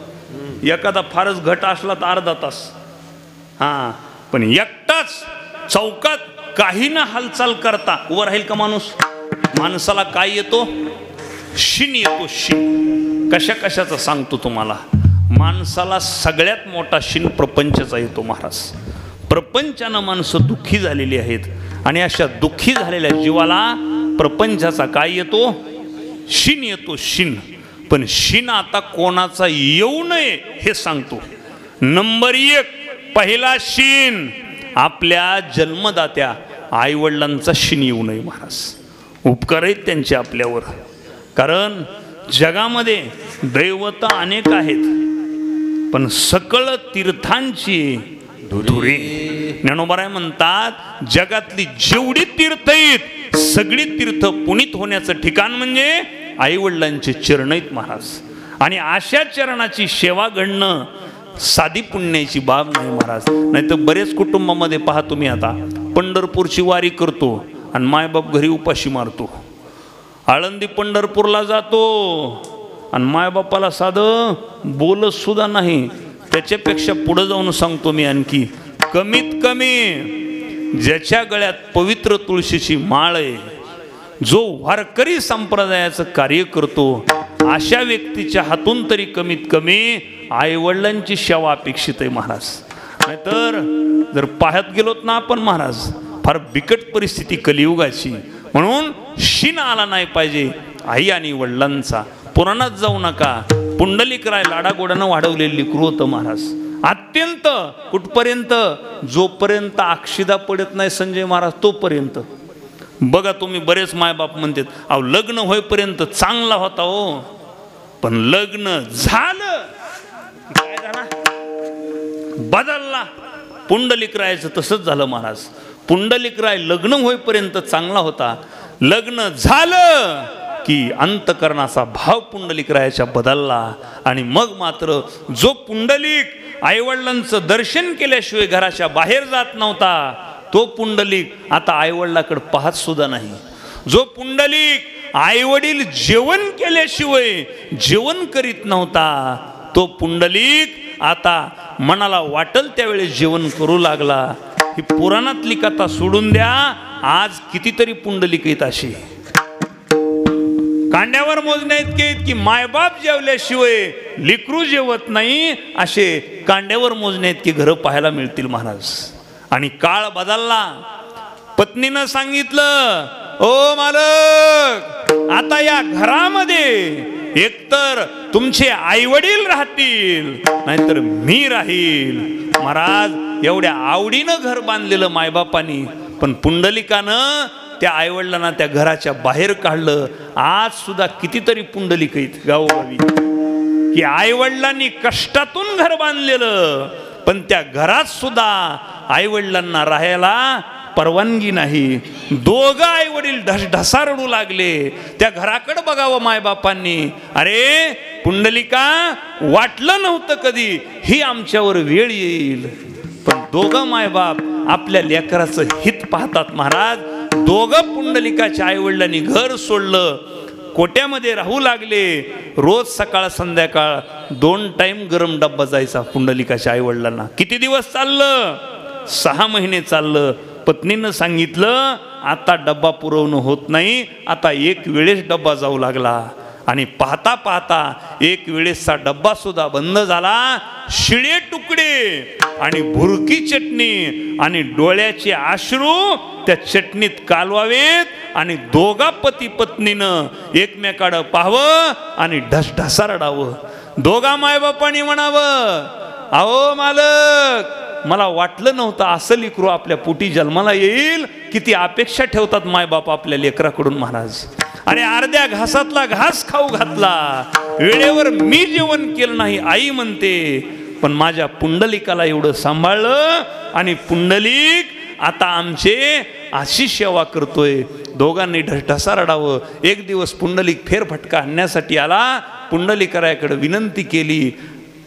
एखादा फारच घट असला तर अर्धा तास. हां, पण एकटाच चौकात काही ना हालचाल करता उभं राहील का माणूस? माणसाला काय येतो? शिन येतो. शिन कशा कशाचा सांगतो तुम्हाला. माणसाला सगळ्यात मोठा शिन प्रपंचाचा येतो महाराज. प्रपंचानं माणसं दुःखी झालेली आहेत, आणि अशा दुःखी झालेल्या जीवाला प्रपंचाचा काय येतो? शिन येतो. शिन. पण शिन आता कोणाचा येऊ नये हे सांगतो. नंबर 1 पहिला शिन आपल्या जन्मदात्या आईवडिलांचा शिन येऊ नये महाराज. उपकार आहेत त्यांचे आपल्यावर. कारण जगामध्ये दैवता अनेक आहेत, पण सकळ तीर्थांची धुरी. ज्ञानोबाराय म्हणतात, जगातली जेवढी तीर्थ आहेत सगळी तीर्थ पुनीत होण्याचं ठिकाण म्हणजे आईवडिलांचे चरण आहेत महाराज. आणि अशा चरणाची सेवा घडणं साधी पुण्याची बाब नाही महाराज. नाही तर बरेच कुटुंबामध्ये पहा तुम्ही, आता पंढरपूरची वारी करतो आणि मायबाप घरी उपाशी मारतो. आळंदी पंढरपूरला जातो आणि मायबापाला साधं बोलत सुद्धा नाही. त्याच्यापेक्षा पुढे जाऊन सांगतो मी आणखी, कमीत कमी ज्याच्या गळ्यात पवित्र तुळशीची माळ आहे, जो वारकरी संप्रदायाचं कार्य करतो, अशा व्यक्तीच्या हातून तरी कमीत कमी आईवडिलांची सेवा अपेक्षित आहे महाराज. नाहीतर जर पाहत गेलोत ना आपण महाराज, फार बिकट परिस्थिती कलियुगाची. म्हणून शिन आला नाही पाहिजे आई आणि वडिलांचा. पुराणात जाऊ नका, पुंडलिकराय लाडागोडानं वाढवलेली लेकरू होतं महाराज. अत्यंत कुठपर्यंत? जोपर्यंत अक्षिदा पडत नाही संजय महाराज तोपर्यंत. बघा तुम्ही, बरेच मायबाप म्हणतात, अहो लग्न होईपर्यंत चांगला होता हो, पण लग्न झालं काय झाला? बदलला. पुंडलिकरायचं तसंच झालं महाराज. पुंडलिकराय लग्न होईपर्यंत चांगला होता, लग्न झालं की अंतकरणाचा भाव पुंडलिकरायाच्या बदलला. आणि मग मात्र जो पुंडलिक आईवडिलांचं दर्शन केल्याशिवाय घराच्या बाहेर जात नव्हता, तो पुंडलिक आता आईवडिलाकडे पाहत सुद्धा नाही. जो पुंडलिक आईवडील जेवण केल्याशिवाय जेवण करीत नव्हता, तो पुंडलिक आता मनाला वाटल त्यावेळी जेवण करू लागला. ही पुराणातली कथा सोडून द्या, आज कितीतरी पुंडलिक आहेत अशी. कांड्यावर मोजण्या इतके आहेत की मायबाप जेवल्याशिवाय लेकरू जेवत नाही, असे कांड्यावर मोजण्या इतके घरं पाहायला मिळतील महाराज. आणि काळ बदलला. पत्नीनं सांगितलं, ओ मालक, आता या घरामध्ये एकतर तुमचे आईवडील राहतील, नाहीतर मी राहील. महाराज, एवढ्या आवडीनं घर बांधलेलं मायबापानी, पण पुंडलिकानं त्या आईवडिलांना त्या घराच्या बाहेर काढलं. आज सुद्धा कितीतरी पुंडलिक आहेत गावोगावी की आईवडिलांनी कष्टातून घर बांधलेलं, पण त्या घरात सुद्धा आईवडिलांना राहायला परवानगी नाही. दोघं आईवडील ढसा रडू लागले. त्या घराकडे बघावं मायबापांनी. अरे पुंडलिका, वाटलं नव्हतं कधी ही आमच्यावर वेळ येईल, पण दोघं मायबाप आपल्या लेकराचं हित पाहतात महाराज. दोघं पुंडलिकाच्या आईवडिलांनी घर सोडलं, कोट्यामध्ये राहू लागले. रोज सकाळ संध्याकाळ 2 टाइम गरम डब्बा जायचा पुंडलिकाच्या आईवडिलांना. किती दिवस चाललं? 6 महिने चाललं. पत्नीनं सांगितलं, आता डब्बा पुरवणं होत नाही, आता एक वेळेस डब्बा जाऊ लागला. आणि पाहता पाहता एक वेळेसचा डब्बा सुद्धा बंद झाला. शिळे तुकडे आणि भुरकी चटणी आणि डोळ्याचे अश्रू त्या चटणीत कालवावेत आणि दोघा पती पत्नीनं एकमेकाकडं पाहावं आणि ढसढसा रडावं. दोघा मायबापांनी म्हणावं, अहो मालक, मला वाटलं नव्हतं असं लेकरू आपल्या पोटी जन्माला येईल. किती अपेक्षा ठेवतात मायबाप आपल्या लेकराकडून महाराज. अरे अर्ध्या घासातला घास खाऊ घातला, वेळेवर मी जेवण केलं नाही आई म्हणते. पण माझ्या पुंडलिकाला एवढं सांभाळलं आणि पुंडलिक आता आमचे अशी सेवा करतोय. दोघांनी ढसा रडावं. एक दिवस पुंडलिक फेरफटका आणण्यासाठी आला. पुंडलिकरायाकडे विनंती केली.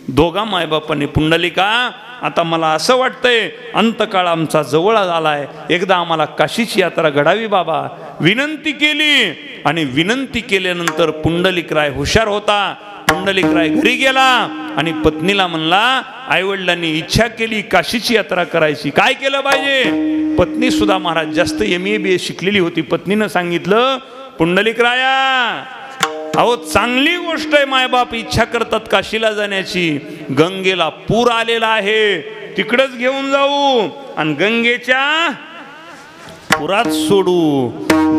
दोघा मायबापांनी, पुंडलिका आता मला असं वाटतंय अंतकाळ आमचा जवळ आलाय, एकदा आम्हाला काशीची यात्रा घडावी बाबा. विनंती केली आणि विनंती केल्यानंतर पुंडलिकराय हुशार होता. पुंडलिकराय घरी गेला आणि पत्नीला म्हणला, आईवडिलांनी इच्छा केली काशीची यात्रा करायची, काय केलं पाहिजे. पत्नी सुद्धा महाराज जास्त MA BA शिकलेली होती. पत्नीनं सांगितलं, पुंडलिकराया अहो चांगली गोष्ट आहे, मायबाप इच्छा करतात काशीला जाण्याची, गंगेला पूर आलेला आहे, तिकडच घेऊन जाऊ आणि गंगेच्या पुरात सोडू.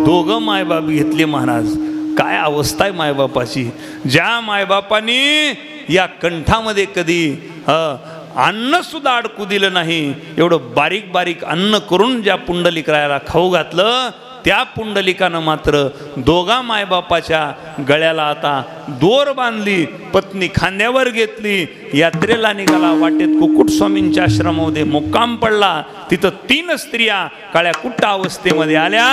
दोघं मायबाप घेतले महाराज. काय अवस्था आहे मायबापाची. ज्या मायबापांनी या कंठामध्ये कधी अन्न सुद्धा अडकू दिलं नाही, एवढं बारीक बारीक अन्न करून ज्या पुंडलिकरायाला खाऊ घातलं, त्या पुंडलिकानं मात्र दोघा मायबापाच्या गळ्याला आता दोर बांधली. पत्नी खांद्यावर घेतली. यात्रेला निघाला. वाटेत कुकुट स्वामींच्या आश्रमामध्ये मुक्काम पडला. तिथं 3 स्त्रिया काळ्या कुट्ट अवस्थेमध्ये आल्या.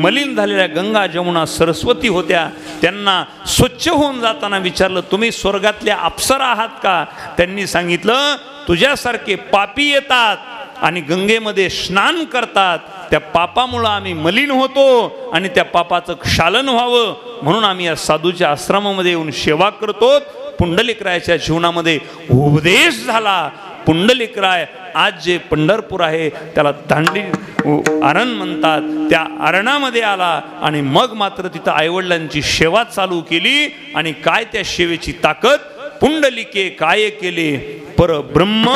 मलिन झालेल्या गंगा जमुना सरस्वती होत्या. त्यांना स्वच्छ होऊन जाताना विचारलं, तुम्ही स्वर्गातल्या अप्सरा आहात का. त्यांनी सांगितलं, तुझ्यासारखे पापी येतात आणि गंगेमध्ये स्नान करतात, त्या पापामुळं आम्ही मलिन होतो आणि त्या पापाचं क्षालन व्हावं म्हणून आम्ही या साधूच्या आश्रमामध्ये येऊन सेवा करतो. पुंडलिकरायाच्या जीवनामध्ये उपदेश झाला. पुंडलिकराय आज जे पंढरपूर आहे त्याला दांडी अरण म्हणतात, त्या अरणामध्ये आला आणि मग मात्र तिथं आईवडिलांची सेवा चालू केली. आणि काय त्या सेवेची ताकद. पुंडलिके काय केले परब्रह्म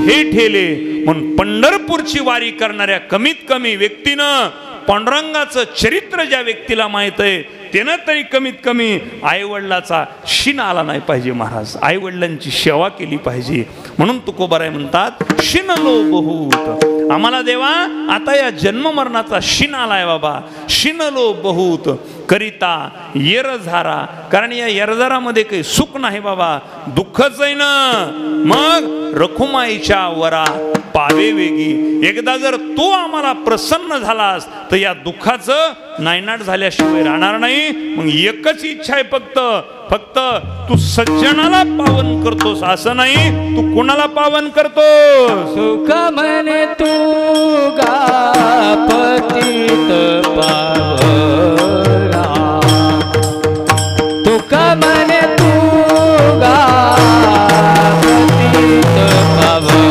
हे ठेले. म्हणून पंढरपूरची वारी करणाऱ्या कमीत कमी व्यक्तीनं पांडुरंगाचं चरित्र ज्या व्यक्तीला माहित आहे त्यानं तरी कमीत कमी आईवडिलाचा शिन आला नाही पाहिजे महाराज. आईवडिलांची सेवा केली पाहिजे. म्हणून तुकोबाराय म्हणतात, शिनलो बहुत. आम्हाला देवा आता या जन्म मरणाचा शिन आलाय बाबा. शिनलो बहुत करिता येरझारा. कारण या येरझारामध्ये काही सुख नाही बाबा, दुःखच आहे ना. मग रखुमाईच्या वरा पावे वेगी. एकदा जर तू आम्हाला प्रसन्न झालास तर या दुःखाचं नायनाट झाल्याशिवाय राहणार नाही. मग एकच इच्छा आहे फक्त, फक्त तू सज्जनाला पावन करतोस असं नाही, तू कोणाला पावन करतोस. सुख म्हणे तू गा पतित पावरा, तुक म्हणे तू गा पतित पावरा,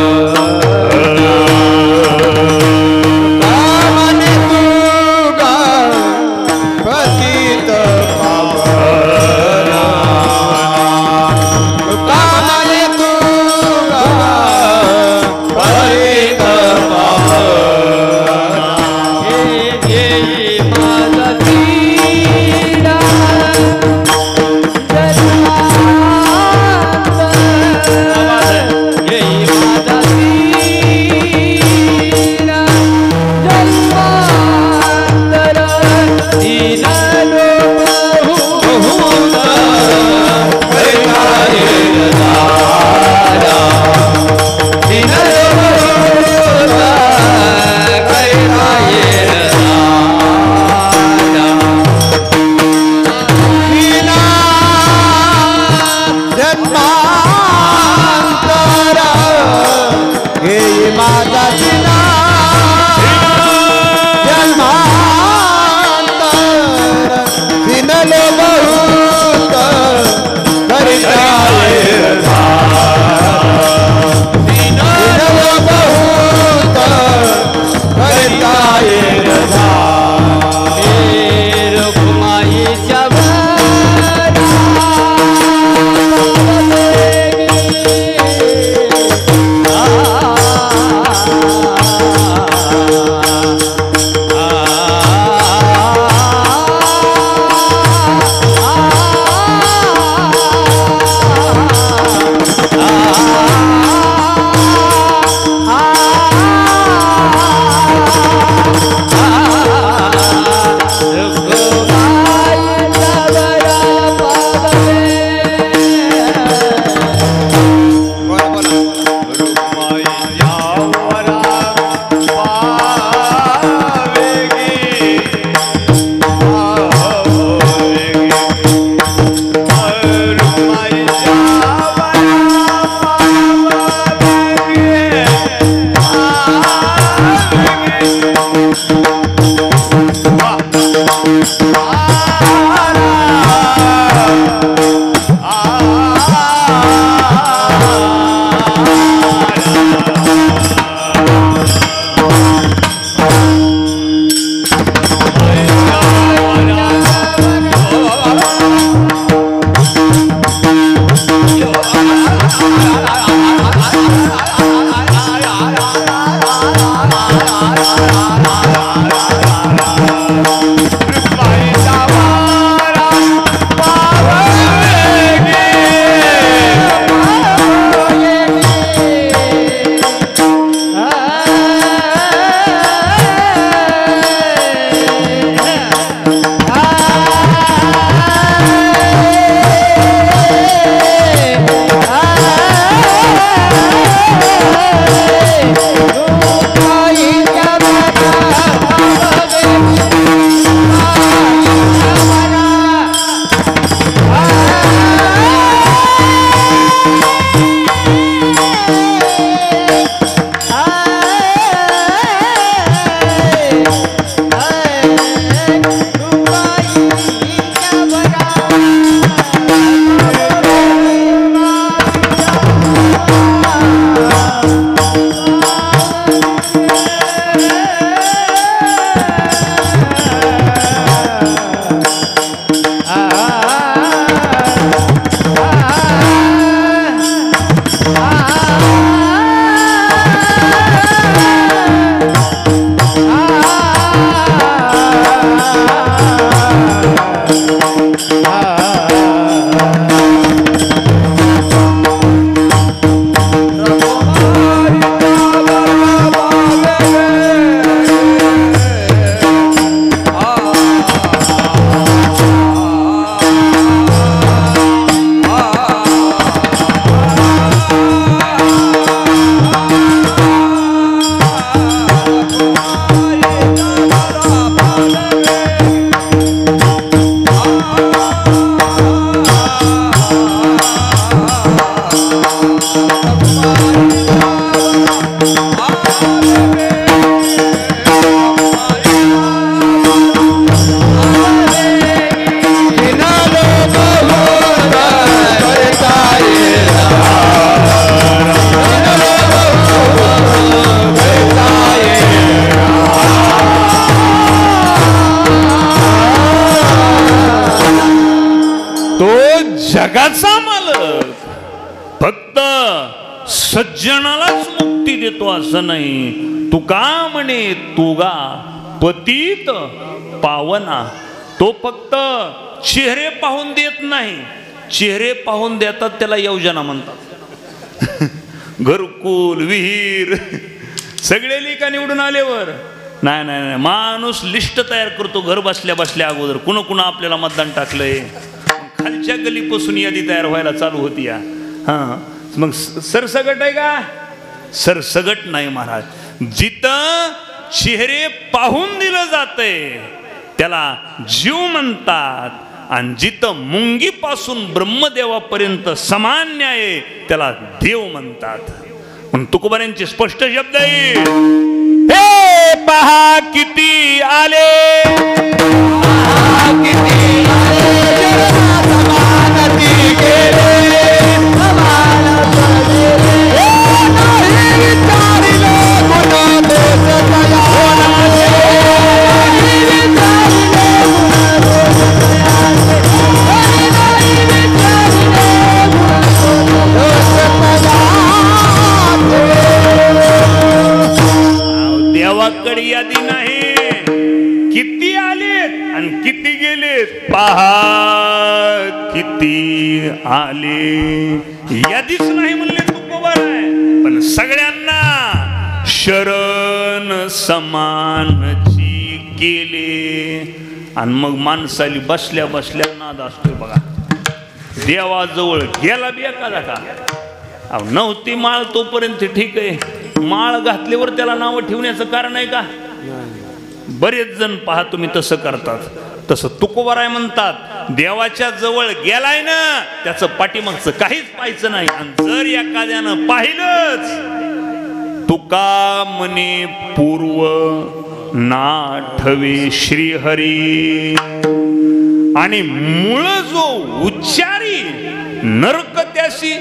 जगाचा मालक फक्त सज्जनालाच मुक्ती देतो असं नाही. तुका म्हणे तुगा पतित पावना. तो फक्त चेहरे पाहून देत नाही, चेहरे पाहून देतात त्याला योजना म्हणतात. घरकुल विहीर सगळे लिका निवडून आल्यावर नाही नाही नाही, माणूस लिस्ट तयार करतो घर बसल्या बसल्या अगोदर कुणा कुणा आपल्याला मतदान टाकलंय. खालच्या गलीपासून यादी तयार व्हायला चालू होती या. हां मग सरसगट आहे का? सरसगट नाही महाराज. जिथं चेहरे पाहून दिलं जातंय त्याला जीव म्हणतात आणि जिथं मुंगीपासून ब्रह्मदेवापर्यंत समान न्याय त्याला देव म्हणतात. पण तुकोबारांचे स्पष्ट शब्द आहे, हे पहा किती आले, देवाकडे यादी नाही, किती आलेत आणि किती गेलेत. पहा किती आले, यादीच नाही म्हणले तुकोबार आहे. पण सगळ्यांना शरण समानची केले. आणि मग माणसाली बसल्या बसल्या नाद असतोय बघा. देवाजवळ गेला बी एखादा का नव्हती माळ तोपर्यंत ठीक आहे, माळ घातल्यावर त्याला नावं ठेवण्याचं कारण आहे का? बरेच जण पहा तुम्ही तसं करतात. तसं तुकोबाराय म्हणतात देवाच्या जवळ गेलाय ना त्याचं पाठीमागचं काहीच पाहायचं नाही. आणि जर एखाद्यानं पाहिलंच तुका म्हणे पूर्व नाठवे श्रीहरी. आणि मूळ जो उच्चारी नरक त्याशी.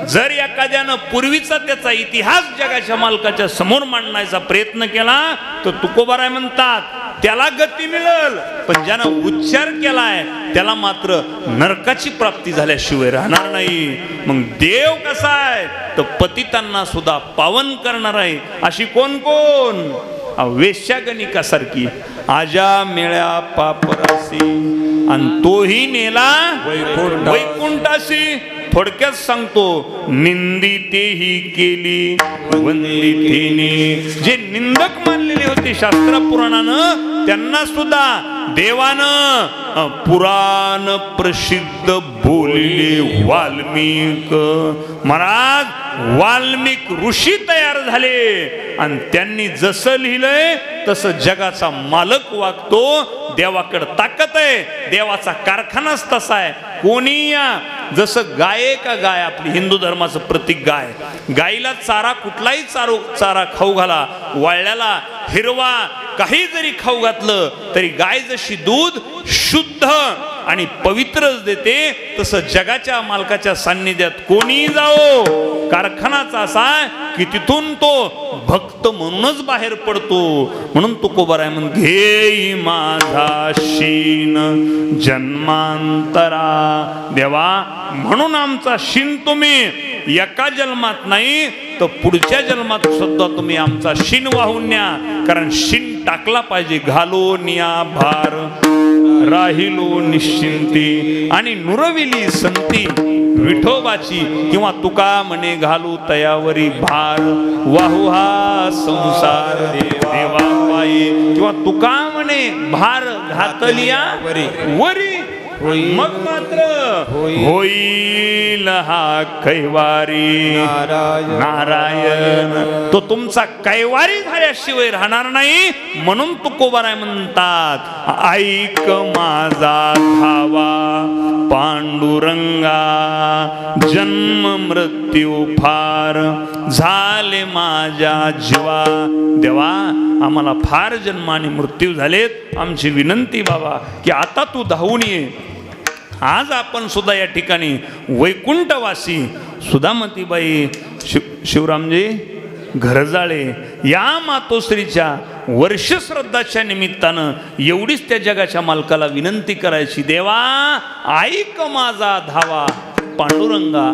जर एखाद्यानं पूर्वीचा त्याचा इतिहास जगाच्या मालकाच्या समोर मांडण्याचा प्रयत्न केला तर तुकोबाराय म्हणतात त्याला गती मिळेल. पण ज्यानं उच्चार केलाय त्याला मात्र नरकाची प्राप्ती झाल्याशिवाय राहणार नाही. मग देव कसा आहे तर पतितांना सुद्धा पावन करणार आहे. अशी कोण कोण? वेश्यागणिकासारखी आजा मेळ्या पापरासी आणि तोही नेला वैकुंठासी. थोडक्यात सांगतो निंदितेही केली वंदितेने. जे निंदक मानलेले होते शास्त्र पुराणानं त्यांना सुद्धा देवानं पुराण प्रसिद्ध बोलले वाल्मिक महाराज. वाल्मिक ऋषी तयार झाले आणि त्यांनी जसं लिहिलंय तसं जगाचा मालक वागतो. देवाकडे ताकद आहे, देवाचा कारखानाच तसा आहे. कोणी या जसं गाय का गाय आपली हिंदू धर्माचं प्रतीक गाय. गाईला चारा कुठलाही चारा खाऊ घाला, वाळल्याला हिरवा काही जरी खाऊ घातलं तरी गाय जशी दूध शुद्ध आणि पवित्रच देते तसं जगाच्या मालकाच्या सान्निध्यात कोणी जाओ कारखानाच असा की तिथून तो भक्त म्हणूनच बाहेर पडतो. म्हणून तुकोबाराय म्हण घे माझा शीन जन्मांतरा. देवा म्हणून आमचा शीन तुम्ही एका जन्मात नाही तर पुढच्या जन्मात सुद्धा तुम्ही आमचा शीन वाहून न्या. कारण शीन टाकला पाहिजे. घालो निया भार राहिलो निश्चिंती आणि नुरविली संती विठोबाची. किंवा तुका म्हणे घालू तयावरी भार वाहू हा संसार देवा पायी. किंवा तुका म्हणे भार घातलिया वरी मग मात्र होईल हा कैवारी नारायण. तो तुमचा कैवारी झाल्याशिवाय राहणार नाही. म्हणून तुकोबाराय म्हणतात ऐक माझा धावा पांडुरंगा जन्म मृत्यू फार झाले माझ्या जीवा. देवा आम्हाला फार जन्म आणि मृत्यू झालेत. आमची विनंती बाबा की आता तू धावून ये. आज आपण सुद्धा या ठिकाणी वैकुंठवासी सुधामतीबाई शिवरामजी घर जाळे या मातोश्रीच्या वर्षश्रद्धाच्या निमित्तानं एवढीच त्या जगाच्या मालकाला विनंती करायची, देवा ऐक माझा धावा पांडुरंगा.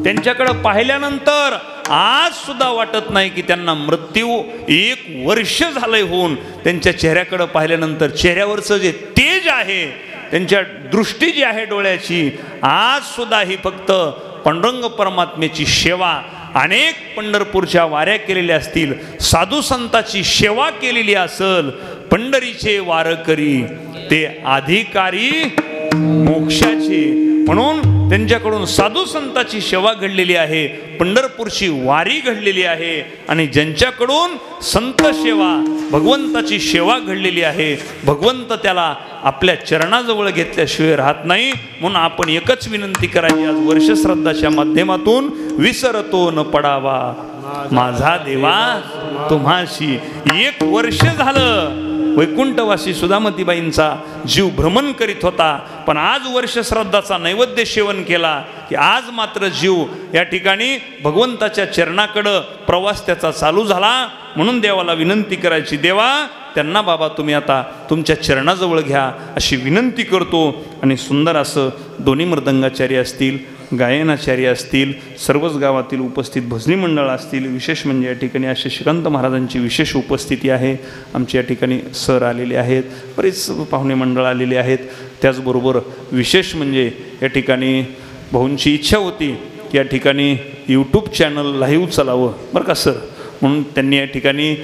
त्यांच्याकडे पाहिल्यानंतर आज सुद्धा वाटत नाही की त्यांना मृत्यू 1 वर्ष झालंय होऊन. त्यांच्या चेहऱ्याकडे पाहिल्यानंतर चेहऱ्यावरचं जे तेज आहे, त्यांच्या दृष्टी जी आहे डोळ्याची, आज सुद्धा ही फक्त पांडुरंग परमात्म्याची सेवा. अनेक पंढरपूरच्या वाऱ्या केलेल्या असतील, साधू संतांची सेवा केलेली असेल. पंढरीचे वारकरी ते अधिकारी मोक्षाचे, म्हणून त्यांच्याकडून साधू संतांची सेवा घडलेली आहे, पंढरपूरची वारी घडलेली आहे. आणि ज्यांच्याकडून संत सेवा भगवंताची सेवा घडलेली आहे, भगवंत त्याला आपल्या चरणाजवळ घेतल्याशिवाय राहत नाही. म्हणून आपण एकच विनंती करायची आज वर्षश्रद्धाच्या माध्यमातून, विसरतो न पडावा माझा देवा तुम्हाशी. 1 वर्ष झालं वैकुंठवासी सुधामतीबाईंचा जीव भ्रमण करीत होता, पण आज वर्षश्रद्धाचा नैवेद्य सेवन केला की आज मात्र जीव या ठिकाणी भगवंताच्या चरणाकडं प्रवास त्याचा चालू झाला. म्हणून देवाला विनंती करायची, देवा त्यांना बाबा तुम्ही आता तुमच्या चरणाजवळ घ्या अशी विनंती करतो. आणि सुंदर असं दोन्ही मृदंगाचार्य असतील, गायनाचार्य असतील, सर्वच गावातील उपस्थित भजनी मंडळ असतील. विशेष म्हणजे या ठिकाणी असे श्रीकांत महाराजांची विशेष उपस्थिती आहे. आमच्या या ठिकाणी सर आलेले आहेत, बरेच पाहुणे मंडळ आलेले आहेत. त्याचबरोबर विशेष म्हणजे या ठिकाणी भाऊंची इच्छा होती की या ठिकाणी यूट्यूब चॅनल लाईव्ह चालावं बरं का सर, म्हणून त्यांनी या ठिकाणी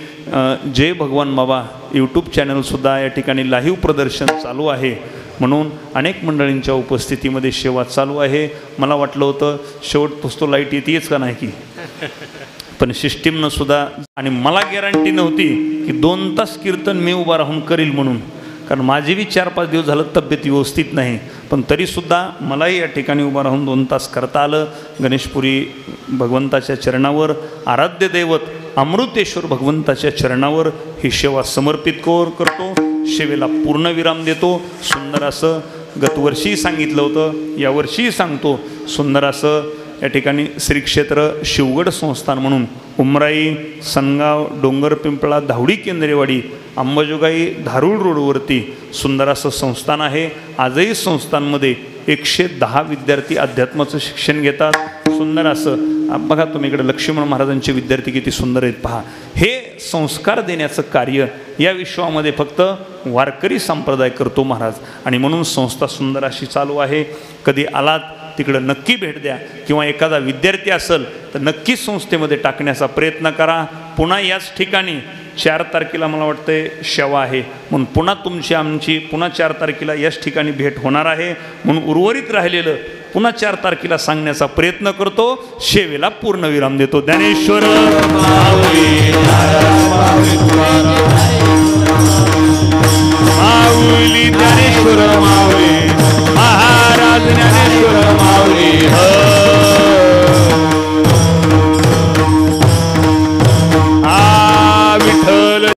जय भगवान बाबा यूट्यूब चॅनलसुद्धा या ठिकाणी लाईव्ह प्रदर्शन चालू आहे. म्हणून अनेक मंडळींच्या उपस्थितीमध्ये सेवा चालू आहे. मला वाटलं होतं शेवट पुसतो लाईट येतेच का नाही की, पण सिस्टीमनं सुद्धा, आणि मला गॅरंटी नव्हती की 2 तास कीर्तन मी उभा राहून करील म्हणून, कारण माझी बी 4-5 दिवस झालं तब्येत व्यवस्थित नाही. पण तरीसुद्धा मलाही या ठिकाणी उभा राहून 2 तास करता आलं. गणेशपुरी भगवंताच्या चरणावर, आराध्य दैवत अमृतेश्वर भगवंताच्या चरणावर ही सेवा समर्पित करतो. सेवेला पूर्ण विराम देतो. सुंदर असं गतवर्षी सांगितलं होतं, यावर्षीही सांगतो, सुंदर असं या ठिकाणी श्री क्षेत्र शिवगड संस्थान म्हणून उमराई, सनगाव, डोंगर पिंपळा, धावडी केंद्रेवाडी, अंबाजोगाई, धारूळ रोडवरती सुंदर असं संस्थान आहे. आजही संस्थानमध्ये 110 विद्यार्थी अध्यात्माचं शिक्षण घेतात. सुंदर असं बघा तुम्ही इकडे लक्ष्मण महाराजांचे विद्यार्थी किती सुंदर आहेत पहा. हे संस्कार देण्याचं कार्य या विश्वामध्ये फक्त वारकरी संप्रदाय करतो महाराज. आणि म्हणून संस्था सुंदर अशी चालू आहे. कधी आलात तिकडं नक्की भेट द्या, किंवा एखादा विद्यार्थी असेल तर नक्की संस्थेमध्ये टाकण्याचा प्रयत्न करा. पुन्हा याच ठिकाणी 4 तारखेला मला वाटतं सेवा आहे, म्हणून पुन्हा तुमची आमची पुन्हा 4 तारखेला याच ठिकाणी भेट होणार आहे. म्हणून उर्वरित राहिलेलं पुन्हा 4 तारखेला सांगण्याचा प्रयत्न करतो. सेवेला पूर्ण विराम देतो. ज्ञानेश्वर माऊली, ज्ञानेश्वर माऊली.